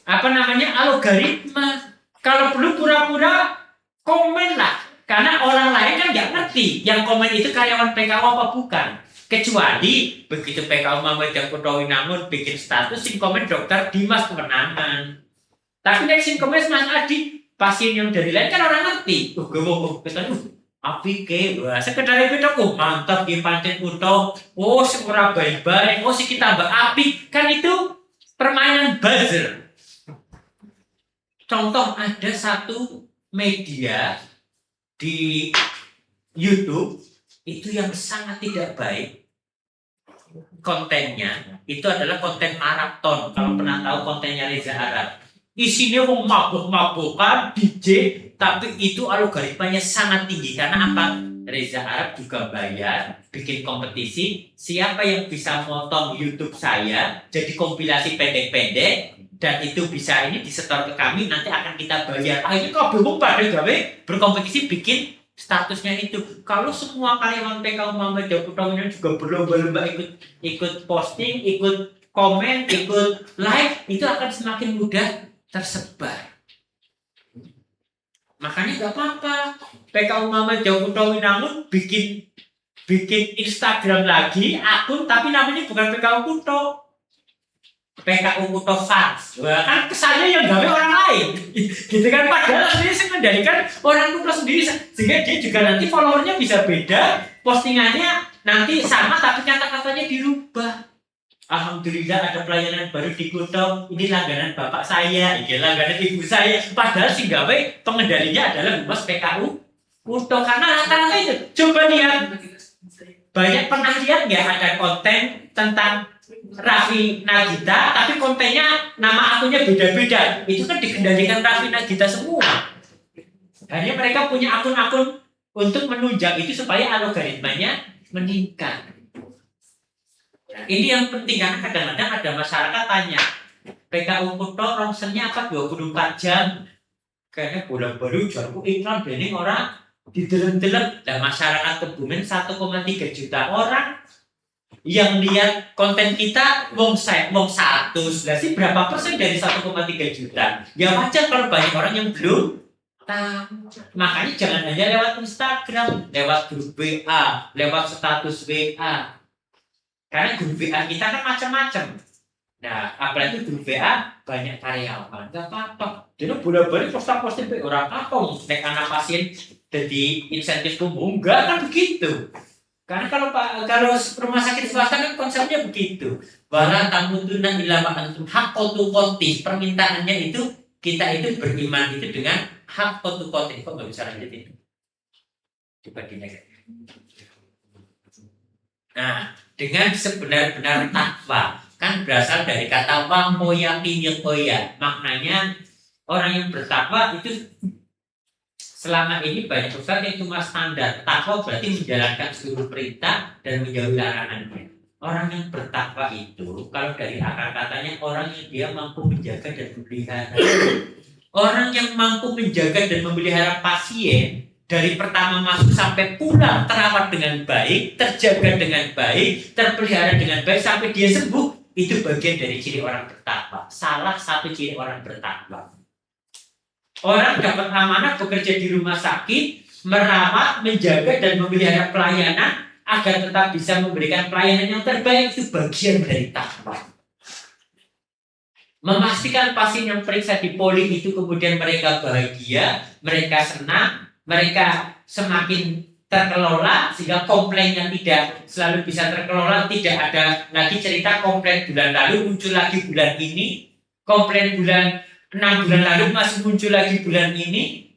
algoritma. Kalau perlu pura-pura komen lah, karena orang lain kan nggak ngerti yang komen itu karyawan PKU apa bukan. Kecuali begitu PKU Muhammadiyah Kuntawinangun bikin status sing komen Dokter Dimas Kewenangan. Tapi nek sing komen Mas Adi, pasien yang dari lain kan orang ngerti. Api ke, sekedar itu mantap di pancen kuto. Oh, semurah baik-baik. Oh, si kita tambah api. Kan itu permainan buzzer. Contoh ada satu media di YouTube itu yang sangat tidak baik kontennya. Itu adalah konten maraton. Kalau pernah tahu kontennya Reza Arab, isinya mau mabuk-mabukan DJ, tapi itu algoritmanya sangat tinggi. Karena apa? Reza Arab juga bayar bikin kompetisi siapa yang bisa motong YouTube saya jadi kompilasi pendek-pendek dan itu bisa ini disetor ke kami, nanti akan kita bayar. Akhirnya kok bingung pada gawe berkompetisi bikin statusnya itu. Kalau semua karyawan PKU Muhammadiyah Kuntawinangun juga berlomba-lomba ikut posting, ikut komen, ikut like, itu akan semakin mudah tersebar. Makanya nggak apa-apa PKU Muhammadiyah Kuntawinangun bikin Instagram lagi akun tapi namanya bukan PKU Kunto, PKU Kunto Fans. Wah, kan kesannya yang gawe orang lain gitu kan, padahal ini sih menjadikan orang Kunto sendiri, sehingga dia juga nanti followernya bisa beda, postingannya nanti sama tapi kata-katanya dirubah. Alhamdulillah ada pelayanan baru di Kunto, ini langganan bapak saya, ini langganan ibu saya, padahal si gawe pengendalinya adalah humas PKU Kunto. Karena rata-rata itu, coba lihat, banyak pernah lihat nggak ada konten tentang Raffi Nagita, tapi kontennya nama akunnya beda-beda. Itu kan dikendalikan Raffi Nagita semua. Hanya mereka punya akun-akun untuk menunjang itu supaya algoritmanya meningkat. Ini yang penting, karena kadang-kadang ada masyarakat tanya, PKU Kunto rongsennya apa 24 jam? Kayaknya bulan baru jarku iklan bening orang dideleng-deleng. Dan masyarakat Kebumen 1,3 juta orang yang lihat konten kita wong 100 lah sih, berapa persen dari 1,3 juta? Ya wajar kalau banyak orang yang belum tahu. Makanya jangan hanya lewat Instagram, lewat grup WA, lewat status WA. Karena grup WA kita kan macam-macam. Nah, apalagi grup WA banyak karyawan, nggak apa-apa. Jadi bolak-balik posting orang apa, nek anak pasien jadi insentif umum, enggak kan begitu. Karena kalau rumah sakit swasta kan konsepnya begitu. Wala tamutunna illa wa antum haqqatu qoti. Permintaannya itu kita itu beriman itu dengan haqqatu qoti. Kok nggak bisa lanjut itu? Coba dilihat. Nah, dengan sebenar-benar takwa kan berasal dari kata wampoyaki yokoya. Maknanya orang yang bertakwa itu selama ini banyak ustaz yang cuma standar. Takwa berarti menjalankan seluruh perintah dan menjauhi larangannya. Orang yang bertakwa itu kalau dari akar katanya orang yang dia mampu menjaga dan memelihara. Orang yang mampu menjaga dan memelihara pasien dari pertama masuk sampai pulang terawat dengan baik, terjaga dengan baik, terpelihara dengan baik sampai dia sembuh. Itu bagian dari ciri orang bertakwa. Salah satu ciri orang bertakwa. Orang dapat amanah bekerja di rumah sakit, merawat, menjaga dan memelihara pelayanan agar tetap bisa memberikan pelayanan yang terbaik, itu bagian dari takwa. Memastikan pasien yang periksa di poli itu kemudian mereka bahagia, mereka senang, mereka semakin terkelola sehingga komplainnya tidak selalu bisa terkelola, tidak ada lagi cerita komplain bulan lalu muncul lagi bulan ini, komplain bulan 6 bulan lalu masih muncul lagi bulan ini.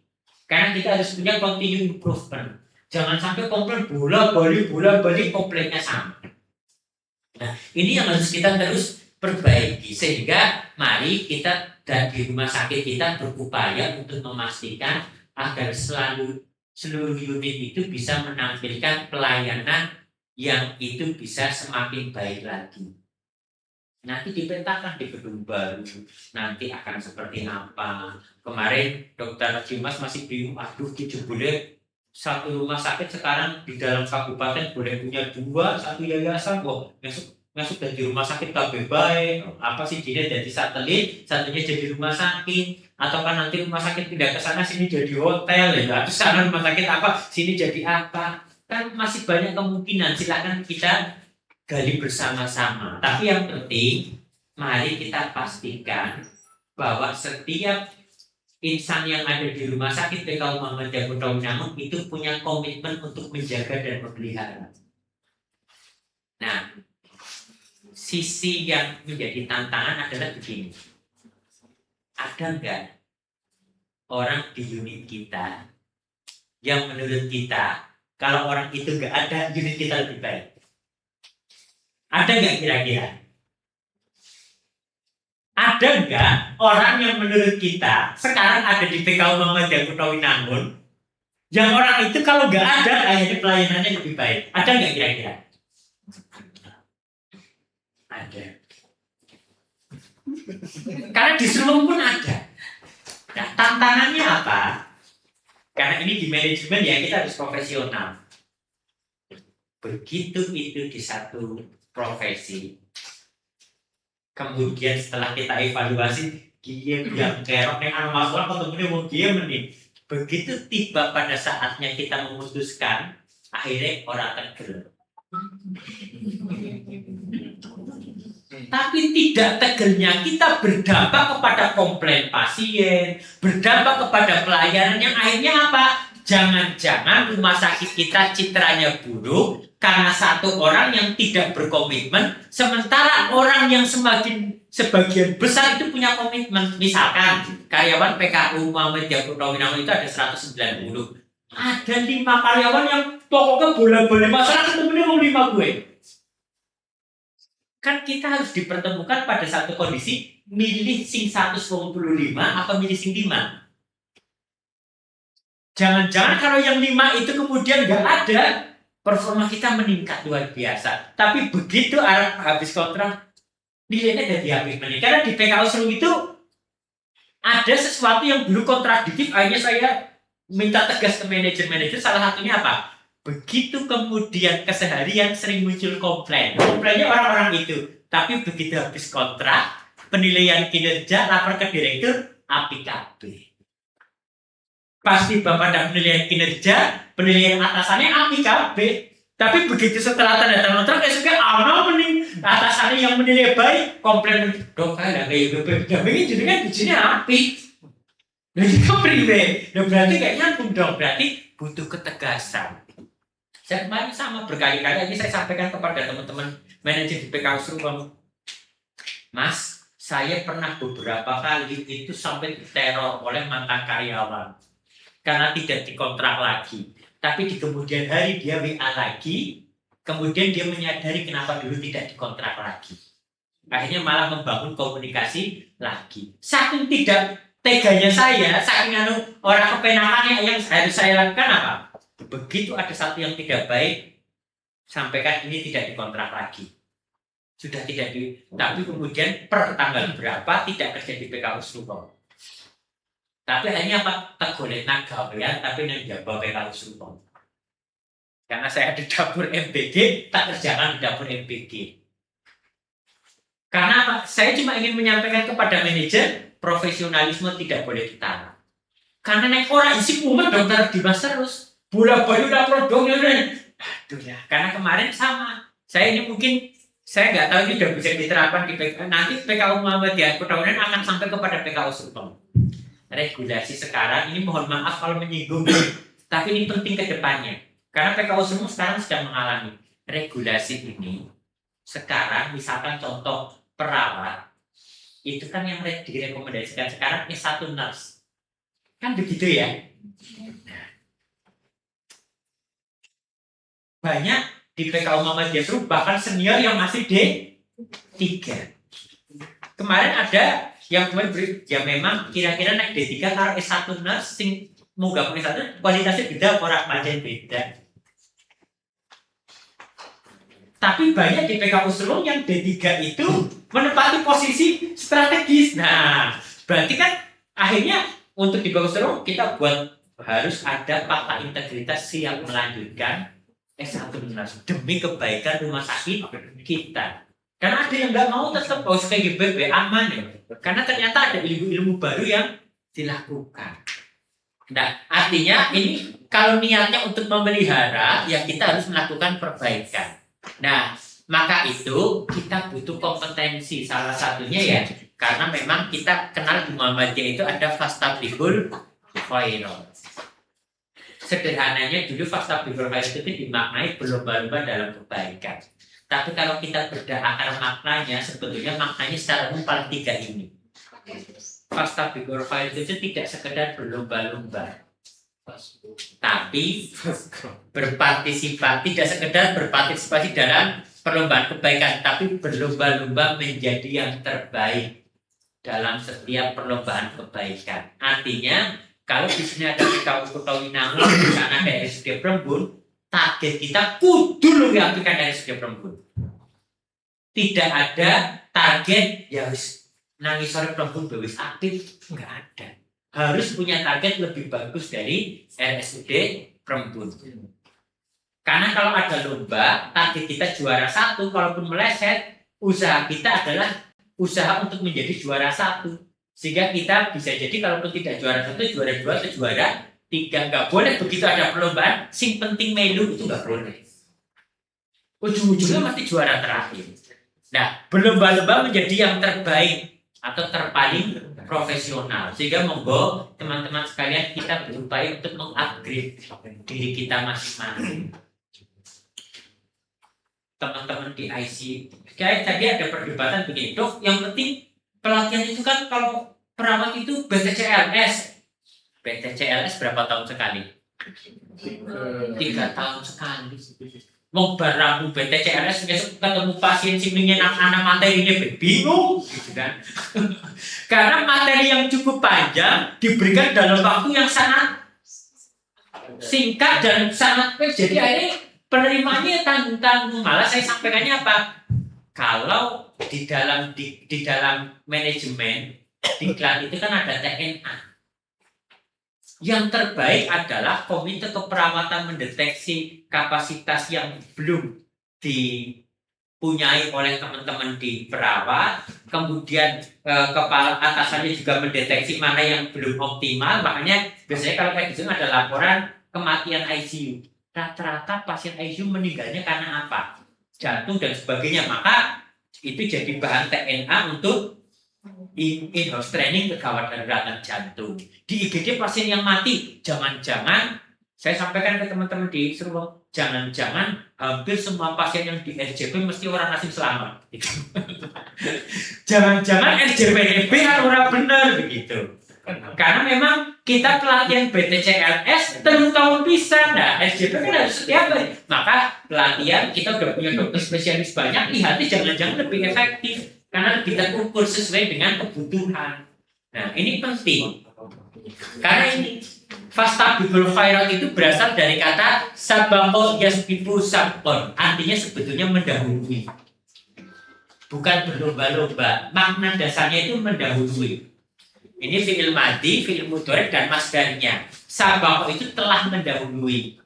Karena kita harus punya continuous improvement. Jangan sampai komplain bola-balik komplainnya sama. Nah, ini yang harus kita terus perbaiki sehingga mari kita di rumah sakit kita berupaya untuk memastikan agar seluruh unit itu bisa menampilkan pelayanan yang itu bisa semakin baik lagi. Nanti dipetakan di gedung baru, nanti akan seperti apa. Kemarin dokter Cimas masih bingung, aduh boleh satu rumah sakit sekarang di dalam kabupaten boleh punya 2, 1 yayasan. Wah, masuk dari rumah sakit KB baik, apa sih dia jadi satelit, satunya jadi rumah sakit. Atau kan nanti rumah sakit pindah ke sana sini jadi hotel ya, terus sana rumah sakit apa sini jadi apa, kan masih banyak kemungkinan. Silakan kita gali bersama-sama, tapi yang penting mari kita pastikan bahwa setiap insan yang ada di rumah sakit PKU Muhammadiyah Kota Winangun itu punya komitmen untuk menjaga dan memelihara. Nah, sisi yang menjadi tantangan adalah begini. Ada enggak orang di unit kita yang menurut kita kalau orang itu enggak ada, unit kita lebih baik? Ada enggak kira-kira? Ada enggak orang yang menurut kita sekarang ada di PKU Muhammadiyah Kota Winangun yang orang itu kalau enggak ada kayaknya pelayanannya lebih baik? Ada enggak kira-kira? Ada. Karena di Serwong pun ada. Nah, tantangannya apa? Karena ini di manajemen ya kita harus profesional. Begitu itu di satu profesi, kemudian setelah kita evaluasi, dia yang kerok yang anu masalah ketemunya mau dia menit. Begitu tiba pada saatnya kita memutuskan, akhirnya orang tegel. Tapi tidak tegelnya kita berdampak kepada komplain pasien, berdampak kepada pelayanan yang akhirnya apa? Jangan-jangan rumah sakit kita citranya buruk karena satu orang yang tidak berkomitmen, sementara orang yang sebagian besar itu punya komitmen. Misalkan karyawan PKU Muhammadiyah Kota Winangun itu ada 190. Ada 5 karyawan yang pokoknya boleh-boleh masyarakat temennya mau 5 gue. Kan kita harus dipertemukan pada satu kondisi milih sing 125 atau milih sing 5. Jangan-jangan kalau yang 5 itu kemudian nggak ada, performa kita meningkat luar biasa. Tapi begitu habis kontrak, nilainya jadi habis meningkat. Karena di PKU Serwong itu ada sesuatu yang dulu kontradiktif, akhirnya saya minta tegas ke manajer. Salah satunya apa? Begitu kemudian keseharian sering muncul komplain. Komplainnya orang-orang itu. Tapi begitu habis kontrak, penilaian kinerja, lapor ke direktur, api kabeh. Pasti Bapak ada penilaian kinerja, penilaian atasannya api kabeh. Tapi begitu setelah tanda tangan kontrak, esoknya ana mending atasannya yang menilai baik, komplain dok kayak ini jadi kan bijinya api. Jadi kan priwe. Berarti kayak nyambung dong. Berarti butuh ketegasan. Saya kemarin sama berkali-kali ini saya sampaikan kepada teman-teman manajer di PKU Serpong. Mas, saya pernah beberapa kali itu sampai diteror oleh mantan karyawan karena tidak dikontrak lagi. Tapi di kemudian hari dia WA lagi, kemudian dia menyadari kenapa dulu tidak dikontrak lagi. Akhirnya malah membangun komunikasi lagi. Saking tidak teganya saya, saking orang kepenakannya yang harus saya lakukan apa? Begitu ada satu yang tidak baik, sampaikan ini tidak dikontrak lagi. Sudah tidak tapi kemudian per tanggal berapa tidak kerja di PKU Serpong. Tapi hanya apa? Tegolet naga ya, tapi yang jaga PKU Serpong. Karena saya di dapur MBG, tak kerjakan di dapur MBG. Karena apa? Saya cuma ingin menyampaikan kepada manajer, profesionalisme tidak boleh ditaruh. Karena naik orang isi umat dokter Dimas terus. Bola bayu udah produknya udah. Aduh ya, karena kemarin sama. Saya ini mungkin saya nggak tahu ini sudah bisa diterapkan di PKU. Nanti PKU Muhammadiyah Pedaungan akan sampai kepada PKU Serpong. Regulasi sekarang ini mohon maaf kalau menyinggung, tapi ini penting ke depannya. Karena PKU Serpong sekarang sedang mengalami regulasi ini. Sekarang misalkan contoh perawat itu kan yang direkomendasikan sekarang S1 nurse. Kan begitu ya? Banyak di PKU Muhammadiyah Serpong bahkan senior yang masih D3. Kemarin ada yang ya memang kira-kira naik D3 kalau S1 nurse sing mau gabung S1 kualitasnya beda orang macam beda. Tapi banyak di PKU Serpong yang D3 itu menempati posisi strategis. Nah, berarti kan akhirnya untuk di PKU Serpong kita buat harus ada fakta integritas siap melanjutkan S1 nurse demi kebaikan rumah sakit kita. Karena ada yang nggak mau tetap harus kayak GBB aman ya. Karena ternyata ada ilmu-ilmu baru yang dilakukan. Nah, artinya ini kalau niatnya untuk memelihara, ya kita harus melakukan perbaikan. Nah, maka itu kita butuh kompetensi. Salah satunya ya, karena memang kita kenal di Muhammadiyah itu ada fastabiqul khairat. Sederhananya dulu fastabiqul khairat itu dimaknai berlomba-lomba dalam kebaikan. Tapi kalau kita bedah akar maknanya, sebetulnya maknanya secara umum paling tiga ini. Fastabiqul khairat itu tidak sekedar berlomba-lomba, tapi berpartisipasi, tidak sekedar berpartisipasi dalam perlombaan kebaikan, tapi berlomba-lomba menjadi yang terbaik dalam setiap perlombaan kebaikan. Artinya, kalau di sini ada PKU Winangun, di sana ada RSUD Prembun, target kita kudu luwih apik kan RSUD Prembun. Tidak ada target ya wis nang isore Prembun wis aktif, enggak ada. Harus punya target lebih bagus dari RSUD Prembun. Karena kalau ada lomba, target kita juara 1, kalaupun meleset, usaha kita adalah usaha untuk menjadi juara 1. Sehingga kita bisa jadi kalaupun tidak juara 1, juara 2 atau juara 3. Nggak boleh begitu ada perlombaan, sing penting melu itu nggak boleh. Ujung-ujungnya mesti juara terakhir. Nah, berlomba-lomba menjadi yang terbaik atau terpaling profesional. Sehingga monggo teman-teman sekalian kita berupaya untuk mengupgrade diri kita masing-masing. Teman-teman di IC, kayak tadi ada perdebatan begini, dok, yang penting pelatihan itu kan kalau perawat itu BTCLS. BTCLS berapa tahun sekali? 3 tahun sekali. Mau barang BTCLS besok ketemu pasien simingnya anak materi ini bingung gitu kan. Karena materi yang cukup panjang diberikan dalam waktu yang sangat singkat dan sangat jadi akhirnya penerimaannya tanggung-tanggung. Malah saya sampaikannya apa? Kalau di dalam manajemen diklat itu kan ada TNA. Yang terbaik adalah komite keperawatan mendeteksi kapasitas yang belum dipunyai oleh teman-teman di perawat, kemudian kepala atasannya juga mendeteksi mana yang belum optimal. Makanya biasanya kalau kayak gitu ada laporan kematian ICU. Rata-rata pasien ICU meninggalnya karena apa? Jantung dan sebagainya. Maka itu jadi bahan TNA untuk in-house training kegawat daruratan jantung. Di IGD pasien yang mati, jangan-jangan saya sampaikan ke teman-teman di Serwong, jangan-jangan hampir semua pasien yang di RJP mesti orang asing selamat. Jangan-jangan RJP kan orang benar begitu. Karena memang kita pelatihan BTCLS tahun bisa, nah RJP kan harus setiap hari. Maka pelatihan kita udah punya dokter spesialis banyak, lihat jangan-jangan lebih efektif. Karena kita ukur sesuai dengan kebutuhan. Nah, ini penting. Karena ini fastabiqul khairat itu berasal dari kata sabaqo yasbiqu sabqon. Artinya sebetulnya mendahului. Bukan berlomba-lomba. Makna dasarnya itu mendahului. Ini fi'il madhi, fi'il mudhari dan masdarnya. Sabaqo itu telah mendahului.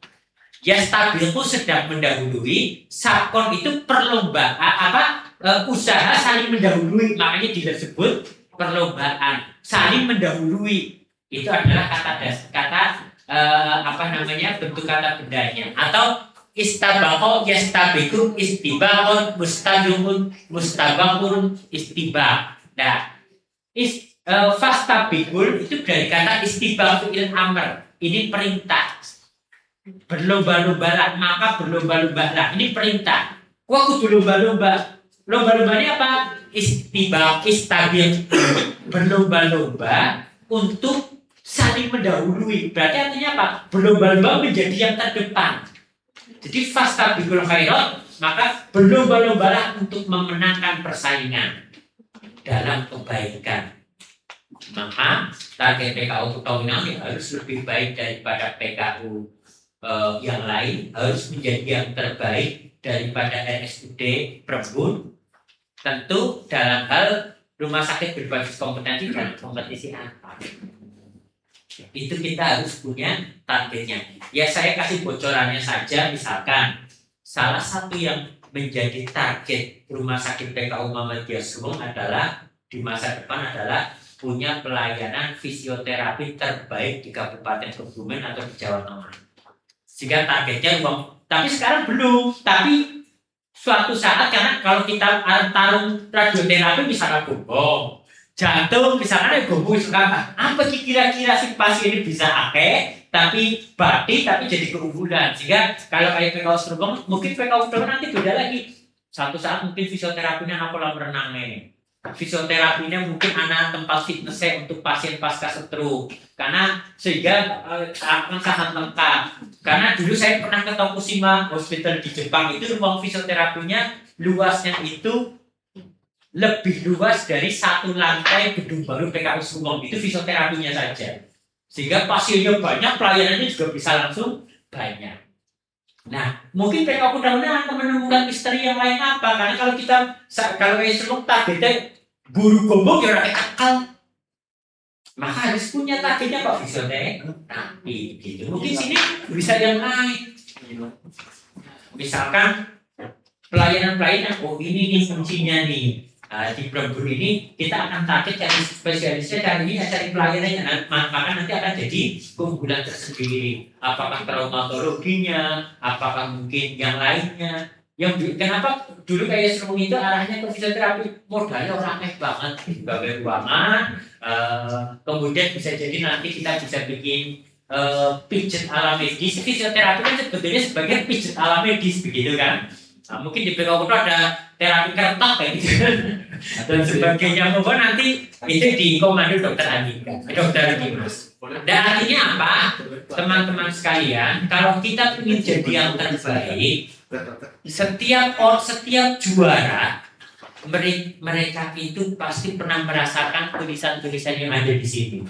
Yastabiqu sedang mendahului. Sabqon itu perlombaan usaha saling mendahului, makanya disebut perlombaan saling mendahului. Itu adalah bentuk kata bendanya. Atau istabaqo yastabiqu istibaqon mustabaqun istibaq. Nah, fastabiqul itu dari kata istibaq fi'il amr. Ini perintah. Berlomba-lombalah, maka berlomba-lombalah. Ini perintah. Wah, kudu lomba-lomba. Lomba-lomba ini apa? Istabil. Berlomba-lomba untuk saling mendahului. Berarti artinya apa? Berlomba-lomba menjadi yang terdepan. Jadi fastabiqul khairat, maka berlomba-lombalah untuk memenangkan persaingan dalam kebaikan. Maka target PKU tahun ini harus lebih baik daripada PKU yang lain, harus menjadi yang terbaik daripada RSUD Perbun. Tentu dalam hal rumah sakit berbasis kompetensi dan kompetisi apa, itu kita harus punya targetnya. Ya, saya kasih bocorannya saja. Misalkan salah satu yang menjadi target rumah sakit PKU Muhammadiyah Serwong adalah di masa depan adalah punya pelayanan fisioterapi terbaik di Kabupaten Kebumen atau di Jawa Tengah. Sehingga targetnya tapi sekarang belum. Tapi suatu saat, karena kalau kita tarung radioterapi misalkan bombong, jantung misalkan bombong, apa kira-kira si pasien ini bisa tapi bati tapi jadi keunggulan. Sehingga kalau kayak PKU Serwong, mungkin PKU Serwong nanti beda lagi. Suatu saat mungkin fisioterapinya anak kolam renangnya, fisioterapinya mungkin anak tempat fitnessnya untuk pasien pasca stroke. Karena sehingga akan sangat lengkap. Karena dulu saya pernah ke Tokushima Hospital di Jepang, itu ruang fisioterapinya luasnya itu lebih luas dari satu lantai gedung baru PKU Serwong. Itu fisioterapinya saja. Sehingga pasiennya banyak, pelayanannya juga bisa langsung banyak. Nah, mungkin PKU tahunnya akan menemukan misteri yang lain apa? Karena kalau Serwong targetnya guru gombong ya rakyat akal, maka harus punya targetnya Pak fisioterapi gitu. Mungkin sini bisa yang lain. Misalkan pelayanan-pelayanan, ini nih fungsinya nih. Di Perbun ini kita akan target cari spesialisnya, cari pelayanannya. Maka nanti akan jadi keunggulan tersendiri. Apakah traumatologinya, apakah mungkin yang lainnya. Kenapa dulu kayak Serwong itu arahnya ke fisioterapi, modalnya orang banget, gawe ruangan, kemudian bisa jadi nanti kita bisa bikin pijet ala medis. Fisioterapi kan sebetulnya sebagai pijet ala medis begitu kan. Nah, mungkin di PKU itu ada terapi kertas kayak gitu dan sebagainya. Mungkin nanti itu di komando dokter Andika, dokter Dimas. Dan artinya apa, teman-teman sekalian? Kalau kita ingin jadi yang terbaik, setiap juara mereka itu pasti pernah merasakan tulisan-tulisan yang ada di sini.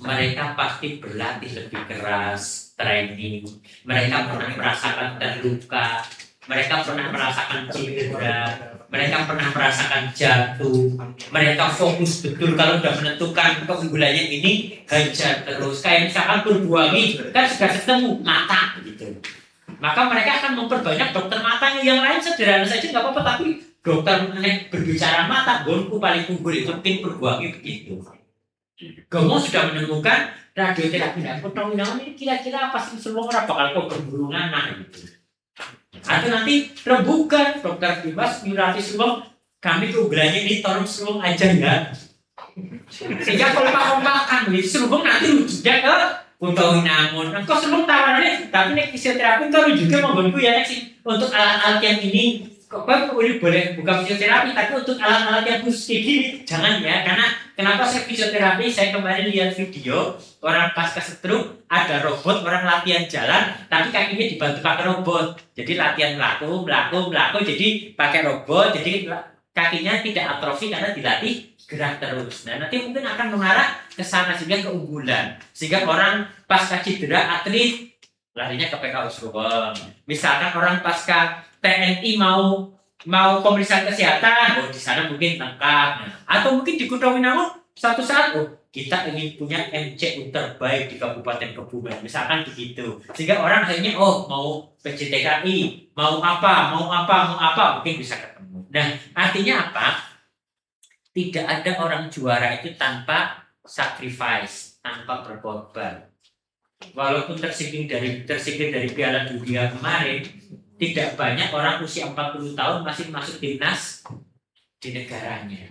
Mereka pasti berlatih lebih keras, training. Mereka pernah merasakan terluka, mereka pernah merasakan cedera, mereka pernah merasakan jatuh, mereka fokus betul kalau udah menentukan keunggulannya ini hajar terus. Kayak misalkan berbuangi kan sudah ketemu mata gitu. Maka mereka akan memperbanyak dokter matanya. Yang lain sederhana saja nggak apa-apa, tapi dokter berbicara mata, gonku paling unggul itu mungkin berbuangi begitu. Gomo sudah menemukan radioterapi dan potong-potong ini kira-kira apa sih, semua orang bakal kok berburungan gitu. Atau nanti rembukan dokter Dimas nyurati Sulung, kami keunggulannya ini tolong Sulung aja ya. Sehingga kompak-kompakan Sulung nanti rujuknya ke Kunto Winangun. Kok Sulung tawarannya, tapi nek fisioterapi itu rujuknya monggonku ya nek sih untuk alat-alat yang ini. Kok boleh bukan fisioterapi, tapi untuk alat-alat yang khusus kayak gini jangan ya. Karena kenapa saya fisioterapi? Saya kemarin lihat video orang pasca stroke, ada robot orang latihan jalan, tapi kakinya dibantu pakai robot. Jadi latihan melaku, jadi pakai robot, jadi kakinya tidak atrofi karena dilatih gerak terus. Nah nanti mungkin akan mengarah ke sana sehingga keunggulan. Sehingga orang pasca cedera atlet larinya ke PKU Sruweng. Misalkan orang pasca TNI mau pemeriksaan kesehatan, di sana mungkin lengkap. Atau mungkin di Kunto Winangun suatu saat, kita ingin punya MCU terbaik di Kabupaten Kebumen, misalkan begitu. Sehingga orang akhirnya, mau PJTKI, mau apa, mungkin bisa ketemu. Nah, artinya apa? Tidak ada orang juara itu tanpa sacrifice, tanpa berkorban. Walaupun tersingkir dari Piala Dunia kemarin, tidak banyak orang usia 40 tahun masih masuk timnas di negaranya.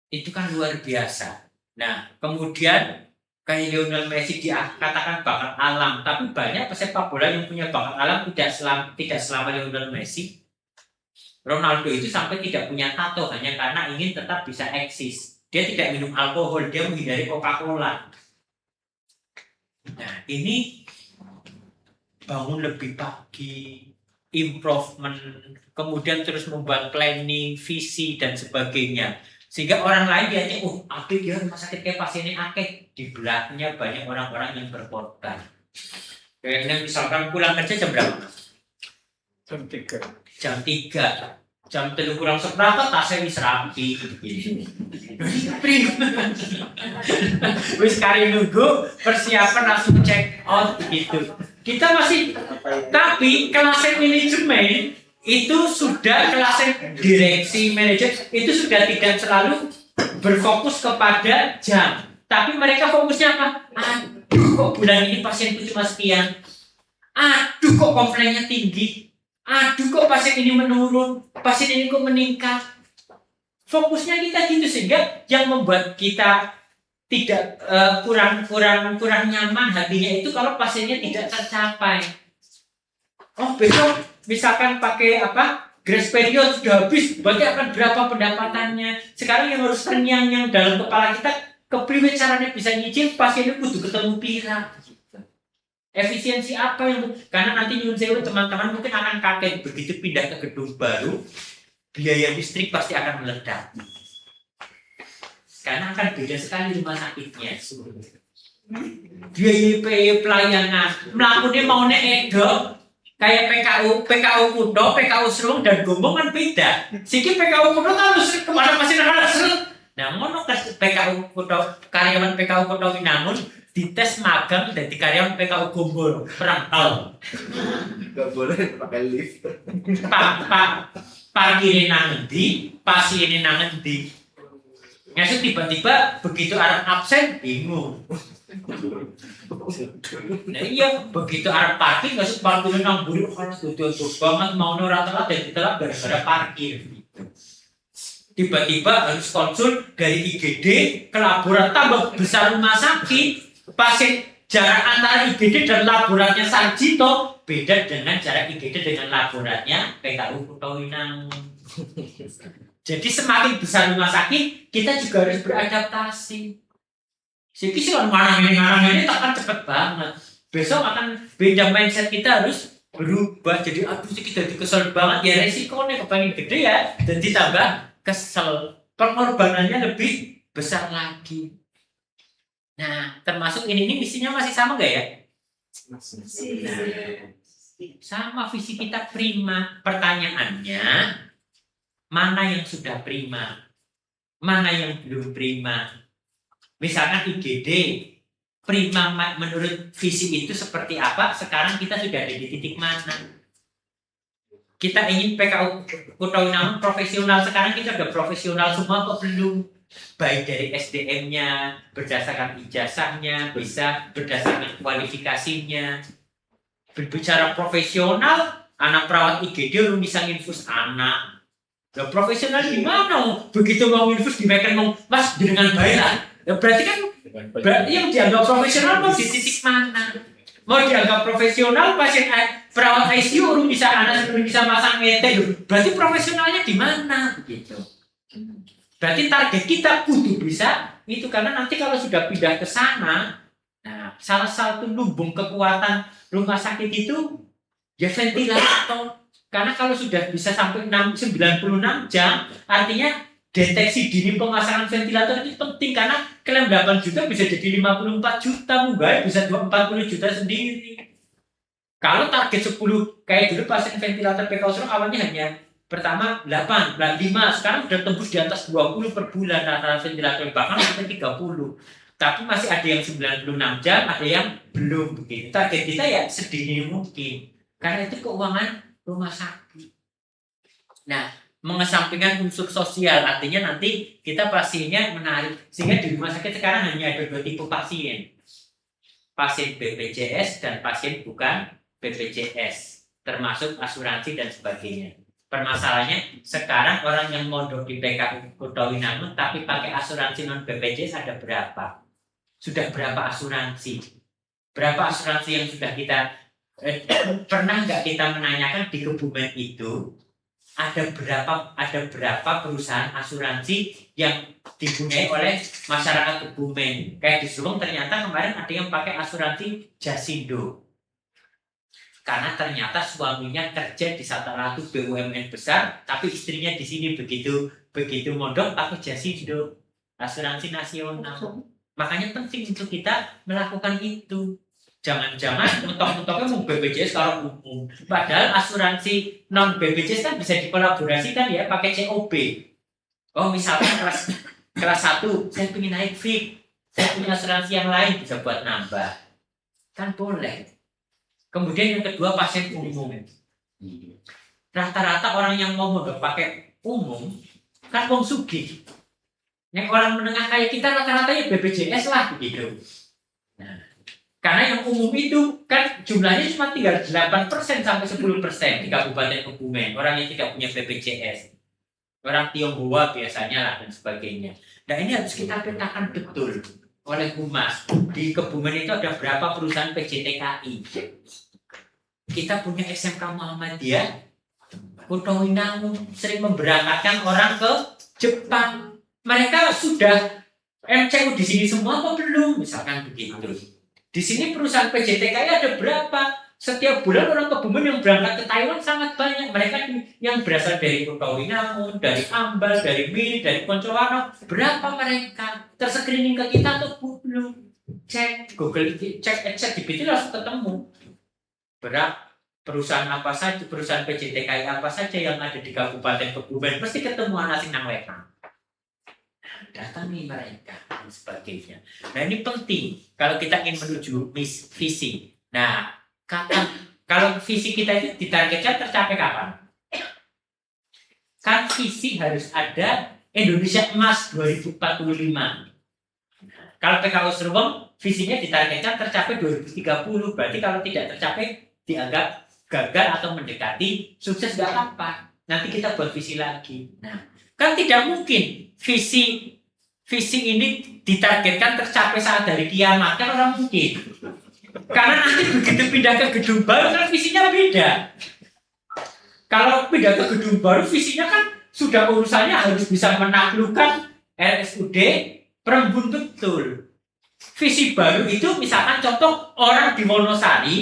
Itu kan luar biasa. Nah, kemudian kayak Lionel Messi dikatakan bakat alam, tapi banyak pesepak bola yang punya bakat alam tidak selama Lionel Messi. Ronaldo itu sampai tidak punya tato hanya karena ingin tetap bisa eksis. Dia tidak minum alkohol, dia menghindari Coca-Cola. Nah, ini bangun lebih pagi, improvement, kemudian terus membuat planning, visi dan sebagainya. Sehingga orang lain lihatnya, apik ya rumah sakit kayak pasiennya akeh. Di belakangnya banyak orang-orang yang berkorban. Kayaknya misalkan pulang kerja jam berapa? Jam 3. Jam 3 kurang seberapa tasnya wis rapi gitu. Wis kari nunggu persiapan langsung check out gitu. Kita masih, tapi kelas manajemen itu sudah, kelas direksi manajer itu sudah tidak selalu berfokus kepada jam, tapi mereka fokusnya apa? Aduh, kok bulan ini pasienku cuma sekian. Aduh, kok komplainnya tinggi. Aduh, kok pasien ini menurun, pasien ini kok meningkat. Fokusnya kita gitu, sehingga yang membuat kita tidak kurang nyaman hatinya itu kalau pasiennya tidak tercapai. Besok misalkan pakai grace period sudah habis, berarti akan berapa pendapatannya. Sekarang yang harus terngiang-ngiang dalam kepala kita, kepriwe caranya bisa nyicil pasiennya kudu ketemu pira. Efisiensi apa yang, karena nanti nyun sewu teman-teman mungkin akan kaget begitu pindah ke gedung baru, biaya listrik pasti akan meledak. Karena akan beda sekali rumah sakitnya. Biaya pelayanan, melakukannya mau edo, kayak PKU Kunto, PKU Sruweng dan Gombong kan beda. Siki PKU Kunto kan harus kemana masih ada seret. Nah, ngono PKU Kunto, karyawan PKU Kunto Winangun dites magang dari karyawan PKU Gombong perantau. Gak boleh pakai lift. Parkirin nang endi, pasiene nang endi. Ngasih tiba-tiba begitu arep absen bingung. Nah iya, begitu arep parkir ngasih parkirin nang mburi kalau tutup banget mau ora telat dan ditelat gara-gara parkir. Tiba-tiba harus konsul dari IGD ke laboratorium, tambah besar rumah sakit. Pasien jarak antara IGD dan laboratoriumnya Sarjito beda dengan jarak IGD dengan laboratoriumnya PKU Kunto Winangun. Jadi semakin besar rumah sakit, kita juga harus beradaptasi. Siki sih orang ini takkan cepet banget. Besok akan beda mindset, kita harus berubah. Jadi sih kita kesel banget ya, resikonya kepengen gede ya, dan ditambah kesel, pengorbanannya lebih besar lagi. Nah, termasuk ini misinya masih sama gak ya? Masih. Sama, visi kita prima. Pertanyaannya, mana yang sudah prima? Mana yang belum prima? Misalkan IGD, prima menurut visi itu seperti apa? Sekarang kita sudah ada di titik mana? Kita ingin PKU Kutawinangun profesional. Sekarang kita sudah profesional semua kok belum? Baik dari SDM-nya, berdasarkan ijazahnya, bisa berdasarkan kualifikasinya. Berbicara profesional, anak perawat IGD belum bisa infus anak. Nah, profesional di mana? Begitu mau infus di mereka ngomong, Mas dengan baik lah. Ya, berarti yang dianggap profesional mau di titik mana? Mau dianggap profesional pasien perawat ICU belum bisa anak belum bisa masang ET. Berarti profesionalnya di mana? Begitu. Berarti target kita kudu bisa itu, karena nanti kalau sudah pindah ke sana, nah salah satu lumbung kekuatan rumah sakit itu ya ventilator. Karena kalau sudah bisa sampai 96 jam, artinya deteksi dini pemasangan ventilator itu penting, karena klaim 8 juta bisa jadi 54 juta, mungkin bisa 40 juta sendiri. Kalau target 10 kayak dulu pasien ventilator PKU Solo awalnya hanya pertama 8, 5, sekarang udah tembus di atas 20 per bulan rata-rata ventilator, bahkan sampai 30. Tapi masih ada yang 96 jam, ada yang belum begitu. Target kita ya sedini mungkin, karena itu keuangan rumah sakit. Nah, mengesampingkan unsur sosial, artinya nanti kita pasiennya menarik, sehingga di rumah sakit sekarang hanya ada 2 tipe pasien. Pasien BPJS dan pasien bukan BPJS, termasuk asuransi dan sebagainya. Permasalahannya sekarang orang yang mondok di PKU Kutawinangun tapi pakai asuransi non BPJS ada berapa? Sudah berapa asuransi? Berapa asuransi yang sudah kita pernah nggak kita menanyakan di Kebumen itu ada berapa perusahaan asuransi yang dipunyai oleh masyarakat Kebumen? Kayak di Subang ternyata kemarin ada yang pakai asuransi Jasindo. Karena ternyata suaminya kerja di salah satu BUMN besar, tapi istrinya di sini begitu mondok pakai Jasindo, asuransi nasional. Makanya penting untuk kita melakukan itu. Jangan-jangan mentok-mentoknya mau BPJS kalau umum. Padahal asuransi non BPJS kan bisa dikolaborasikan ya pakai COB. Oh misalkan kelas 1 saya ingin naik FIK, saya punya asuransi yang lain bisa buat nambah, kan boleh. Kemudian yang kedua pasien umum. Rata-rata orang yang mau pakai umum kan wong sugih. Yang orang menengah kayak kita rata-rata ya BPJS lah begitu. Nah, karena yang umum itu kan jumlahnya cuma tinggal 8% sampai 10% di Kabupaten Kebumen. Orang yang tidak punya BPJS, orang Tionghoa biasanya lah dan sebagainya. Nah ini harus kita petakan betul oleh Humas. Di Kebumen itu ada berapa perusahaan PJTKI? Kita punya SMK Muhammadiyah Kutawinangun sering memberangkatkan orang ke Jepang. Mereka sudah MCU di sini semua apa belum? Misalkan begitu. Di sini perusahaan PJTKI ada berapa? Setiap bulan orang Kebumen yang berangkat ke Taiwan sangat banyak. Mereka yang berasal dari Kutawinangun, dari Ambal, dari Mili, dari Poncowano. Berapa mereka? Terscreening ke kita atau belum? Cek Google, cek GPT langsung ketemu. Perusahaan apa saja, perusahaan PJTKI apa saja yang ada di Kabupaten Kebumen, pasti ketemu anak sing nang wetan. Datangi mereka dan sebagainya. Nah ini penting kalau kita ingin menuju visi. Nah kalau visi kita itu ditargetkan tercapai kapan? Kan visi harus ada Indonesia Emas 2045. Kalau PKU Serwong visinya ditargetkan tercapai 2030. Berarti kalau tidak tercapai dianggap gagal atau mendekati sukses, gak apa-apa. Nanti kita buat visi lagi. Nah, kan tidak mungkin visi ini ditargetkan tercapai saat dari kiamat, kan orang mungkin. Karena nanti begitu pindah ke gedung baru kan visinya beda. Kalau pindah ke gedung baru visinya kan sudah urusannya harus bisa menaklukkan RSUD Perembun betul. Visi baru itu misalkan contoh orang di Wonosari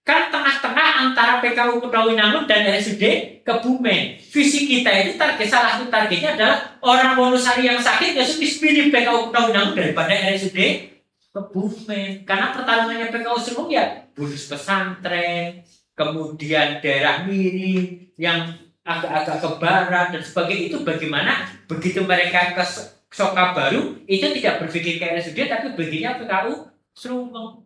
kan tengah-tengah antara PKU Kutawinangun dan RSUD Kebumen. Visi kita itu salah satu targetnya adalah orang Wonosari yang sakit ya pilih PKU Kutawinangun daripada RSUD Kebumen. Karena pertarungannya PKU Serwong ya bulus pesantren, kemudian daerah miring yang agak-agak ke barat dan sebagainya. Itu bagaimana begitu mereka ke Soka Baru itu tidak berpikir ke RSUD tapi begini PKU Serumeng.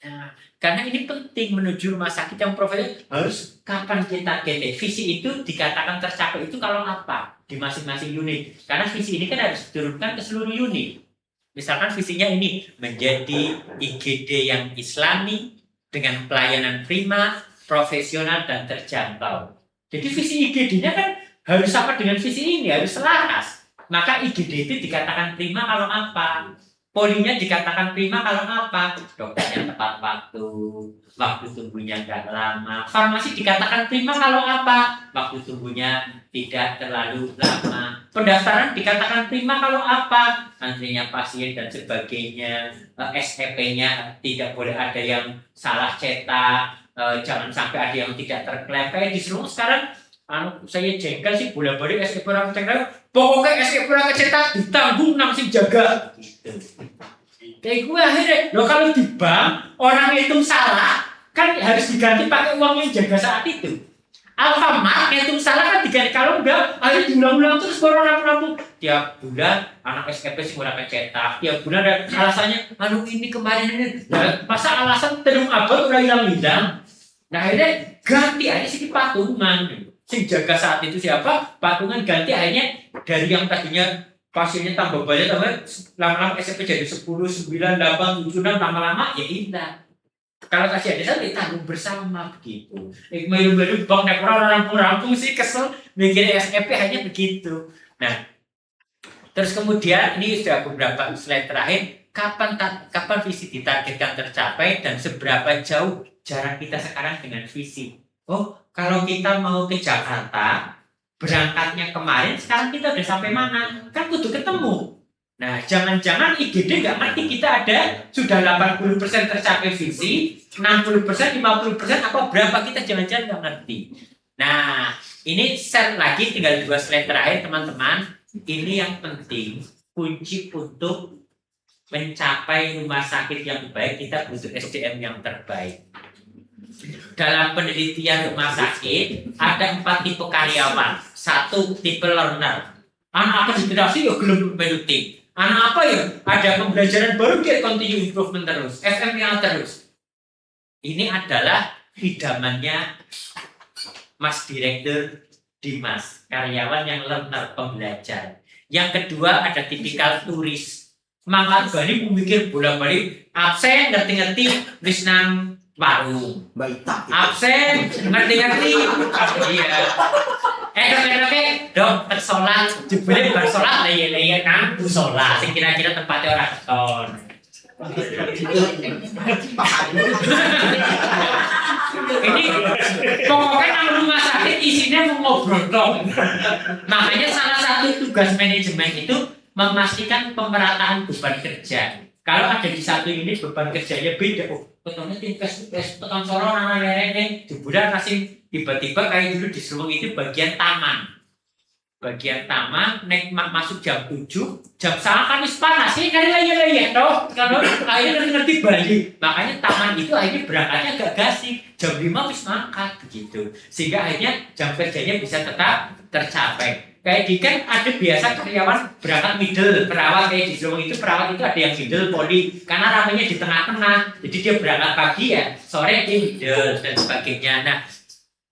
Nah, karena ini penting menuju rumah sakit yang profesional harus kapan kita target. Visi itu dikatakan tercapai itu kalau apa di masing-masing unit. Karena visi ini kan harus diturunkan ke seluruh unit. Misalkan visinya ini menjadi IGD yang Islami dengan pelayanan prima, profesional dan terjangkau. Jadi visi IGD-nya kan harus sama dengan visi ini, harus selaras. Maka IGD itu dikatakan prima kalau apa? Polinya dikatakan prima kalau apa? Dokternya tepat waktu, waktu tunggunya nggak lama. Farmasi dikatakan prima kalau apa? Waktu tunggunya tidak terlalu lama. Pendaftaran dikatakan prima kalau apa? Antrinya pasien dan sebagainya. SEP-nya tidak boleh ada yang salah cetak. Jangan sampai ada yang tidak terklaim. Kayak di seluruh sekarang saya jengkel sih bolak-balik SEP orang cetak. Pokoknya SEP orang cetak ditanggung nang sing jaga. Gitu. Kayak gue akhirnya, loh kalau di bank orang hitung salah kan harus diganti pakai uang yang jaga saat itu. Alfamart hitung salah kan diganti, kalau enggak akhirnya diulang-ulang terus baru rampung-rampung. Tiap bulan anak SKP sih udah kecetak, tiap bulan ada alasannya, ini kemarin ini, nah, masa alasan terung abad udah hilang-hilang. Nah akhirnya ganti aja sih patungan. Sing jaga saat itu siapa? Patungan ganti akhirnya dari yang tadinya pasiennya tambah banyak, lama-lama SMP jadi 10, 9, 8, 7, 6, lama-lama ya hilang. Kalau kasih ada satu ditanggung bersama begitu. Melu-melu bang nek orang rampung sih kesel mikir SMP hanya begitu. Nah, terus kemudian ini sudah beberapa slide terakhir. Kapan visi ditargetkan tercapai dan seberapa jauh jarak kita sekarang dengan visi? Oh, kalau kita mau ke Jakarta, berangkatnya kemarin, sekarang kita udah sampai mana? Kan kudu ketemu. Nah, jangan-jangan IGD nggak ngerti kita ada sudah 80% tercapai visi, 60%, 50%, apa berapa kita jangan-jangan nggak ngerti. Nah, ini share lagi tinggal 2 slide terakhir teman-teman. Ini yang penting, kunci untuk mencapai rumah sakit yang baik, kita butuh SDM yang terbaik. Dalam penelitian rumah sakit ada 4 tipe karyawan. 1 tipe learner. Anak apa generasi ya belum menuti. Anak apa ya ada pembelajaran baru dia continue improvement terus. FM-nya terus. Ini adalah idamannya Mas Direktur Dimas, karyawan yang learner, pembelajar. Yang kedua ada tipikal turis. Mangkat balik memikir bolak-balik absen ngerti-ngerti wis nang warung. Absen ngerti-ngerti iya. Dok, sholat jebule bar sholat leye-leye nang mushola sing kira-kira tempatnya ora keton. Ini pokoknya nang rumah sakit isinya mau ngobrol dong. Makanya salah satu tugas manajemen itu memastikan pemerataan beban kerja. Kalau ada di satu unit beban kerjanya beda, ketemu tes tekan sorong anak-anak di bulan asing tiba-tiba kayak dulu di Serumeng itu bagian taman. Bagian taman masuk jam 7, jam salah kan wis panas sih kali laya-laya toh. Kalau akhirnya ngerti Bali. Makanya taman itu akhirnya berangkatnya agak gasik. Jam 5 wis mangkat begitu. Sehingga akhirnya jam kerjanya bisa tetap tercapai. Kayak di kan ada biasa karyawan berangkat middle, perawat kayak di Serumeng itu perawat itu ada yang middle poli karena ramenya di tengah-tengah. Jadi dia berangkat pagi ya, sore dia middle dan sebagainya. Nah,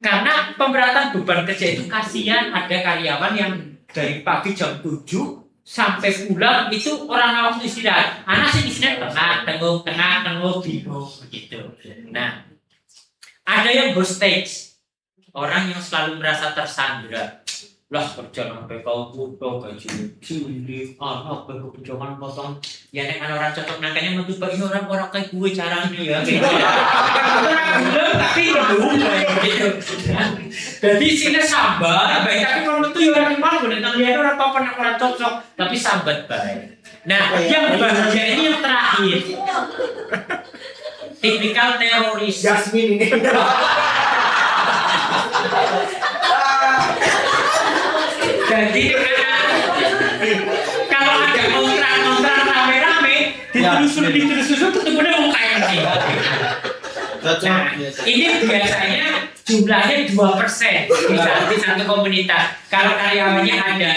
karena pemerataan beban kerja itu kasihan ada karyawan yang dari pagi jam 7 sampai pulang itu orang waktu istirahat. Anak sih istirahat tengah tengok bingung begitu. Nah, ada yang hostage, orang yang selalu merasa tersandra. Lah kerja sampai kau butuh gaji cilik, anak kebijakan potong. Ya nek orang cocok nangkanya metu bagi orang kayak gue caranya ya. Tapi belum gitu. Jadi sini sabar, baik tapi kalau metu ya orang mau boleh lihat orang apa pernah orang cocok, tapi sahabat baik. Nah, yang bahagia ini yang terakhir. Tipikal teroris. Jasmine ini. Jadi kalau ada kontrak rame-rame ditelusur ketemu dia mau kayak gini. Nah, ini biasanya jumlahnya 2% di satu komunitas. Kalau karyawannya ada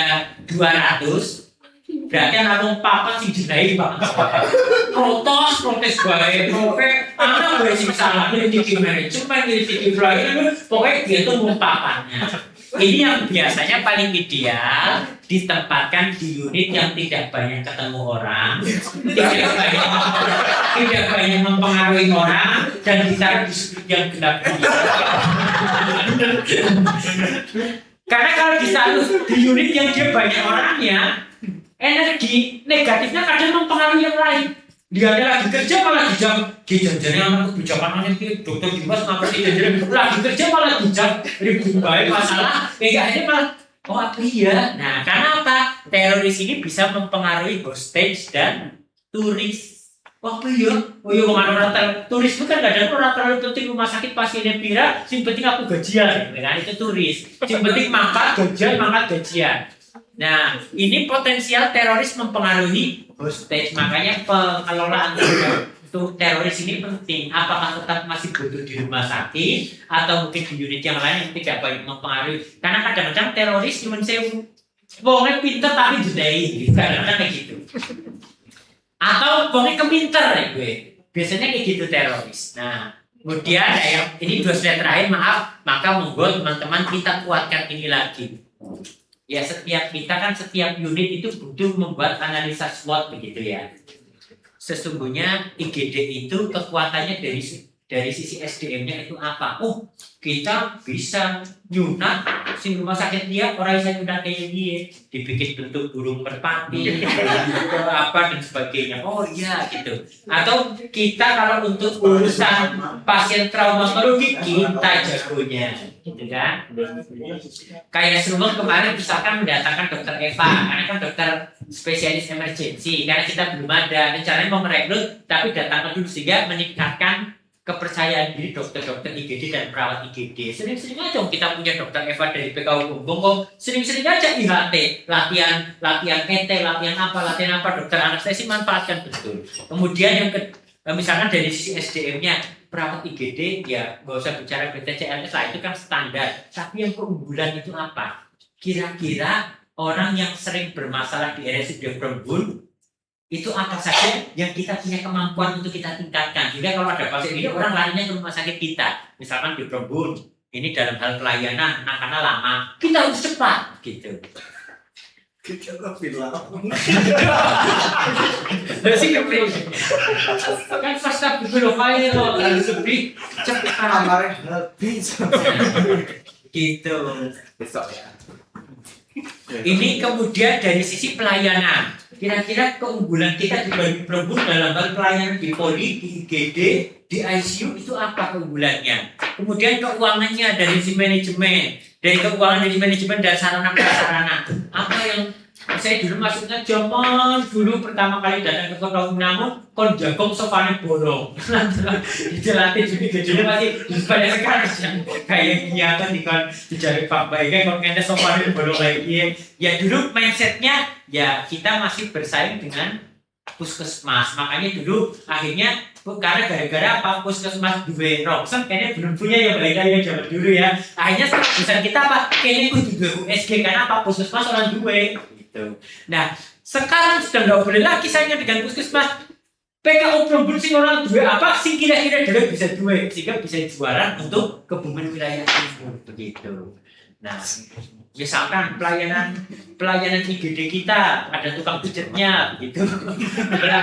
200, berarti anak papat sing jenai banget. Protes bae, anak gue sing salah kritik manajemen, kritik pelayanan, pokoknya dia tuh mumpapatnya. Ini yang biasanya paling ideal ditempatkan di unit yang tidak banyak ketemu orang, tidak banyak mempengaruhi orang, dan ditaruh di sudut yang gelap. Karena kalau ditaruh di unit yang dia banyak orangnya, energi negatifnya kadang mempengaruhi yang lain. Dia ada lagi kerja malah dijam anak kebijakan itu dokter Dimas ngapain jajan lagi kerja malah dijam ribut baik masalah akhirnya malah apa iya. Nah karena apa, teroris ini bisa mempengaruhi hostage dan turis. Orang turis itu kan gak ada orang terlalu penting rumah sakit pasiennya pira, yang penting aku gajian, kan itu turis. Yang penting mangkat gajian. Nah, ini potensial teroris mempengaruhi hostage, makanya pengelolaan teroris ini penting. Apakah tetap masih butuh di rumah sakit atau mungkin di unit yang lain yang tidak banyak mempengaruhi? Karena kadang-kadang teroris cuma sewu, wongnya pinter tapi jedai, kadang-kadang kayak gitu. Atau wongnya kepinter ya gue, biasanya kayak gitu teroris. Nah, kemudian yang ini 2 slide terakhir, maaf, maka monggo teman-teman kita kuatkan ini lagi. Ya setiap unit itu butuh membuat analisa SWOT begitu ya. Sesungguhnya IGD itu kekuatannya dari sisi SDM-nya itu apa? Kita bisa nyunat sing rumah sakit dia orang yang nyunat kayak dia, dibikin bentuk burung merpati, apa dan sebagainya. Iya gitu. Atau kita kalau untuk urusan pasien traumatologi kita jagonya, gitu kan? Kayak Sumeng kemarin misalkan mendatangkan dokter Eva, karena kan dokter spesialis emergency, karena kita belum ada rencananya mau merekrut, tapi datangkan dulu sehingga meningkatkan kepercayaan diri dokter-dokter IGD dan perawat IGD. Sering-sering aja kita punya dokter Eva dari PKU Bongkong, sering-sering aja IHT, latihan PT, latihan apa, dokter anestesi manfaatkan betul. Kemudian yang misalkan dari sisi SDM-nya, perawat IGD ya nggak usah bicara BPJS lah, itu kan standar. Tapi yang keunggulan itu apa? Kira-kira orang yang sering bermasalah di RSUD Perembun itu apa saja yang kita punya kemampuan untuk kita tingkatkan, sehingga kalau ada pasien ini orang larinya ke rumah sakit kita. Misalkan di Perembun ini dalam hal pelayanan karena lama, kita harus cepat gitu. Kita lebih lama. Sih kan fast dulu file lo harus lebih cepat. Kamarnya habis. Gitu. Besok ya. Ini kemudian dari sisi pelayanan. Kira-kira keunggulan kita dibanding Perembun dalam hal pelayanan di Poli, di IGD, di ICU itu apa keunggulannya? Kemudian keuangannya dari sisi manajemen, dan sarana prasarana. Apa yang saya dulu masuknya zaman dulu pertama kali datang ke Kota Namun kon jagong sofane bolong. Dijelatih jadi masih banyak sekali kayak nyata di kon dijari Pak Baik kon ngene sofane bolong lagi. Ya dulu mindsetnya ya kita masih bersaing dengan puskesmas. Makanya dulu akhirnya karena gara-gara apa puskesmas duwe rongsen kayaknya belum punya ya balik zaman dulu ya. Akhirnya pesan kita apa kayaknya kudu duwe USG karena apa puskesmas orang duwe. Nah, sekarang sudah nggak boleh lagi saingnya dengan puskesmas. PKU Perembun sing orang dua apa sing kira-kira dhewe bisa duwe sehingga bisa jualan untuk kebumen wilayah timur begitu. Nah, misalkan pelayanan IGD kita ada tukang pijetnya gitu.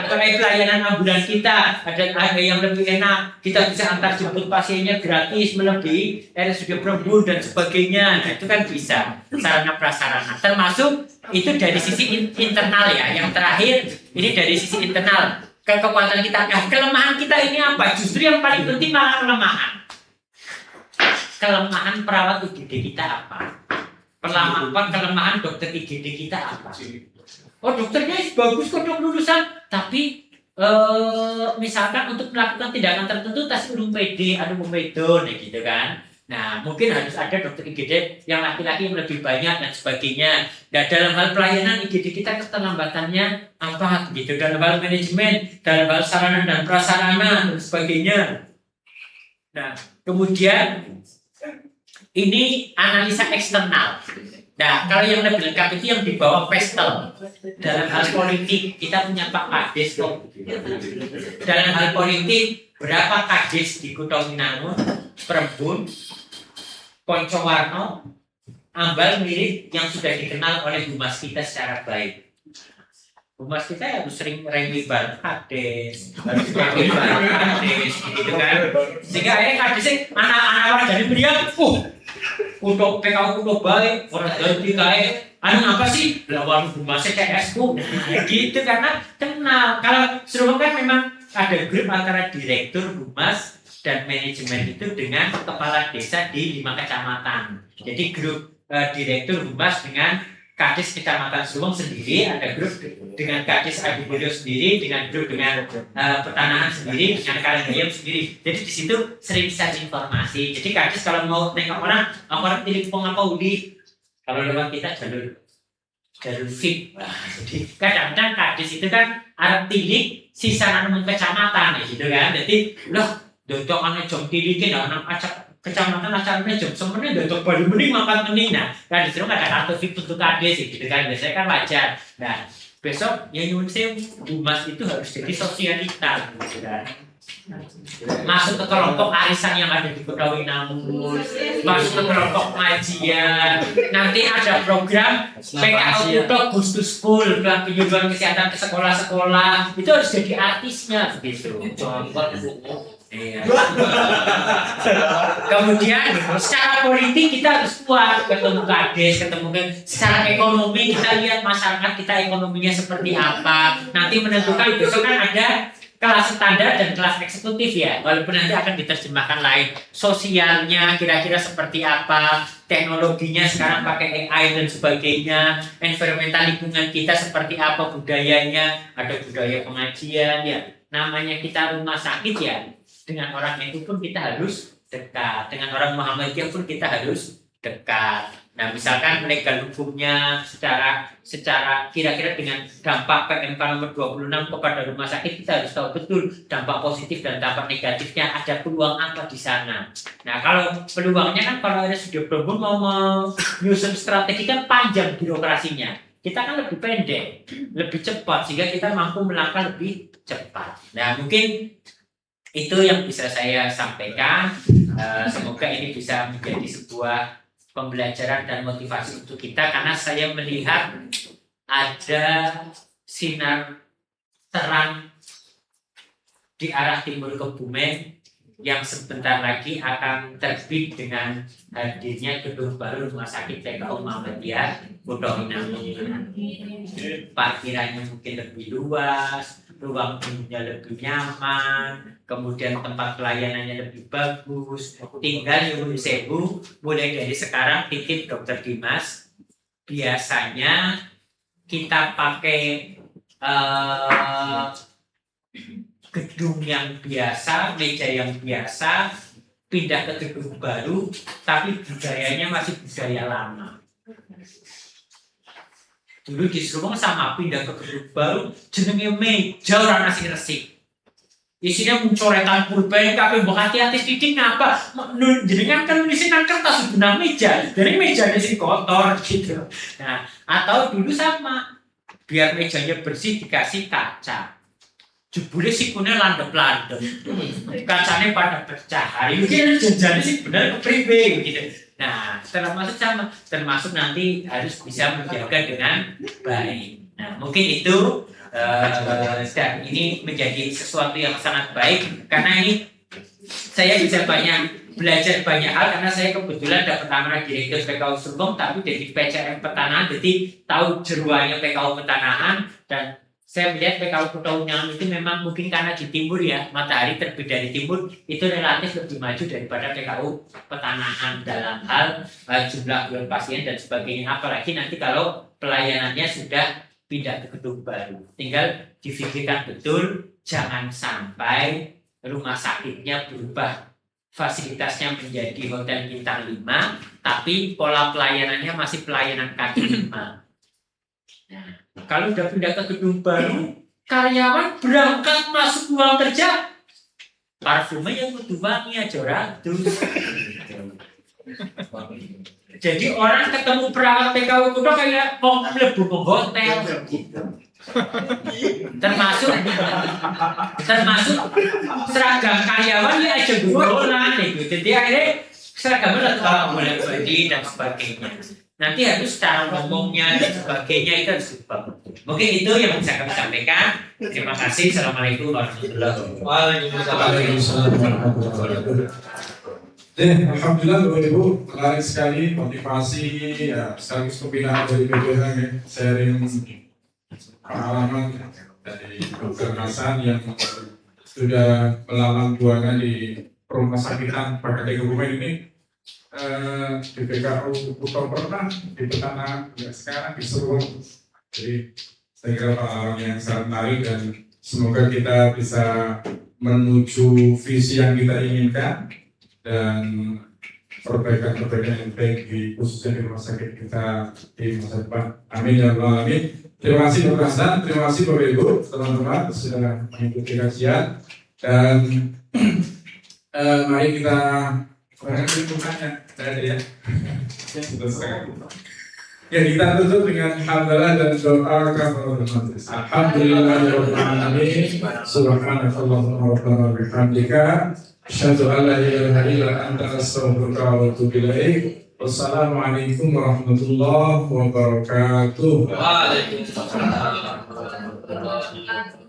Pelayanan ambulan kita ada yang lebih enak, kita bisa antar jemput pasiennya gratis melebihi RSUD Perembun dan sebagainya. Nah, itu kan bisa sarana prasarana. Termasuk itu dari sisi internal ya. Yang terakhir ini dari sisi internal. Kekuatan kita, kelemahan kita ini apa? Justru yang paling penting malah kelemahan. Kelemahan perawat IGD kita apa? Kelemahan dokter IGD kita apa? Dokternya bagus kok dok lulusan, tapi misalkan untuk melakukan tindakan tertentu tas belum pede, medon gitu kan. Nah, mungkin harus ada dokter IGD yang laki-laki yang lebih banyak dan sebagainya. Nah, dalam hal pelayanan IGD kita keterlambatannya apa gitu, dalam hal manajemen, dalam hal sarana dan prasarana dan sebagainya. Nah, kemudian ini analisa eksternal. Nah, kalau yang lebih lengkap itu yang di bawah pastel. Dalam hal politik, kita punya Pak Kades kok. Dalam hal politik, berapa Kades di Kutha Winangun, Prembun, Koncowarno, Ambal Mirip yang sudah dikenal oleh humas kita secara baik. Humas kita harus sering remi bareng Kades, harus remi bareng Kades, gitu kan. Sehingga akhirnya Kadesnya anak-anak orang dari beliau, Kuto PKU Kuto baik, orang ganti kayak apa sih? Lawan humasnya kayak esku, gitu karena kenal. Kalau Serubeng kan memang ada grup antara direktur humas dan manajemen itu dengan kepala desa di 5 kecamatan. Jadi grup direktur humas dengan Kadis Kecamatan Serubeng sendiri, ada grup dengan Kadis Adibolyo sendiri, dengan grup dengan pertanahan sendiri, dengan Kalenggayam sendiri. Jadi di situ sering share informasi. Jadi Kadis kalau mau nengok orang pilih pong apa uli. Kalau lewat kita jalur fit. Jadi kadang-kadang Kadis itu kan arep tilik sisa nang kecamatan gitu kan. Jadi loh dodok ana jom tilikin ana acak kecamatan acaranya jam semuanya untuk baru mending makan mending. Nah, kan disuruh ada kartu VIP untuk Kades gitu kan, biasanya kan wajar. Nah, besok yang nyuwun humas itu harus jadi sosialita gitu kan. Masuk ke kelompok arisan yang ada di Kutha Winangun, masuk ke kelompok pengajian. Nanti ada program PKU Kutha Goes to School, penyuluhan kesehatan ke sekolah-sekolah. Itu harus jadi artisnya begitu. Iya. Kemudian secara politik kita harus kuat, ketemu Kades, ketemu kan. Secara ekonomi kita lihat masyarakat kita ekonominya seperti apa. Nanti menentukan besok kan ada kelas standar dan kelas eksekutif ya. Walaupun nanti akan diterjemahkan lain. Sosialnya kira-kira seperti apa, teknologinya sekarang pakai AI dan sebagainya, environmental lingkungan kita seperti apa, budayanya, ada budaya pengajian ya. Namanya kita rumah sakit ya. Dengan orang itu pun kita harus dekat. Dengan orang Muhammadiyah pun kita harus dekat. Nah, misalkan legal hukumnya secara kira-kira dengan dampak PMK nomor 26 kepada rumah sakit, kita harus tahu betul dampak positif dan dampak negatifnya, ada peluang apa di sana. Nah, kalau peluangnya kan kalau ada sudah belum mau menyusun strategi kan panjang birokrasinya. Kita kan lebih pendek, lebih cepat sehingga kita mampu melangkah lebih cepat. Nah, mungkin itu yang bisa saya sampaikan. Semoga ini bisa menjadi sebuah pembelajaran dan motivasi untuk kita, karena saya melihat ada sinar terang di arah timur Kebumen yang sebentar lagi akan terbit dengan hadirnya gedung baru Rumah Sakit PKU Muhammadiyah Kutha Winangun. Parkirannya mungkin lebih luas, ruang tunggunya lebih nyaman, kemudian tempat pelayanannya lebih bagus. Tinggal nyuwun sewu, mulai dari sekarang titip Dokter Dimas, biasanya kita pakai gedung yang biasa, meja yang biasa, pindah ke gedung baru, tapi budayanya masih budaya lama. Dulu di Serubeng sama pindah ke gedung baru, jenenge meja orang nasi resik. Isinya mencoretan pulpen, kabeh mbok hati-hati titik ngapa? Jenengan kan nulisin nang kertas benang meja, dari meja sing kotor gitu. Nah, atau dulu sama, biar mejanya bersih dikasih kaca. Jebule sikune landep-landep. Kacanya pada pecah. Mungkin janjane sih bener kepriwe gitu. Nah, termasuk nanti harus bisa menjaga dengan baik. Nah, mungkin itu dan ini menjadi sesuatu yang sangat baik, karena ini saya bisa belajar banyak hal, karena saya kebetulan dapat amanah direktur PKU Serubeng, tapi dari PCM Pertanahan, jadi tahu jeruannya PKU Pertanahan. Dan saya melihat PKU Kutha Winangun itu memang mungkin karena di timur ya, matahari terbit dari timur, itu relatif lebih maju daripada PKU Pertanahan dalam hal jumlah pasien dan sebagainya. Apalagi nanti kalau pelayanannya sudah pindah ke gedung baru, tinggal difikirkan betul, jangan sampai rumah sakitnya berubah, fasilitasnya menjadi hotel bintang 5, tapi pola pelayanannya masih pelayanan kaki 5. Nah, kalau udah pindah ke gedung baru, karyawan berangkat masuk ruang kerja Parfumnya yang kudu wangi aja ratu. Jadi orang ketemu perawat TKW kuda kayak mau mlebu ke hotel. Termasuk seragam karyawan ya aja guyonan gitu. Jadi akhirnya seragamnya tetap boleh badi dan sebagainya. Nanti harus cara ngomongnya dan sebagainya itu harus diubah. Mungkin itu yang bisa kami sampaikan. Terima kasih. Assalamualaikum warahmatullahi wabarakatuh. Alhamdulillah Bapak Ibu, menarik sekali motivasi ya, sekaligus pembinaan dari BPH ya, sharing pengalaman dari Dr. Hasan yang sudah melalang buana di rumah sakitan pada Kebumen ini. Di PKU Kutong pernah, di Petana ya, sekarang di Serung. Jadi saya kira pengalaman yang sangat menarik dan semoga kita bisa menuju visi yang kita inginkan dan perbaikan-perbaikan yang baik di khususnya di rumah sakit kita di masa depan. Amin ya Allah, amin. Terima kasih Dr. Hasan, terima kasih Bapak Ibu, teman-teman sudah mengikuti kajian dan mari kita barangkali bukannya ada ya. Ya kita tutup dengan hamdalah dan doa kafaratul majlis. Alhamdulillahirabbil alamin. Subhanakallahumma rabbana wa bihamdika asyhadu an la ilaha illa anta astaghfiruka wa atubu ilaik. Wassalamualaikum warahmatullahi wabarakatuh. Waalaikumsalam warahmatullahi wabarakatuh.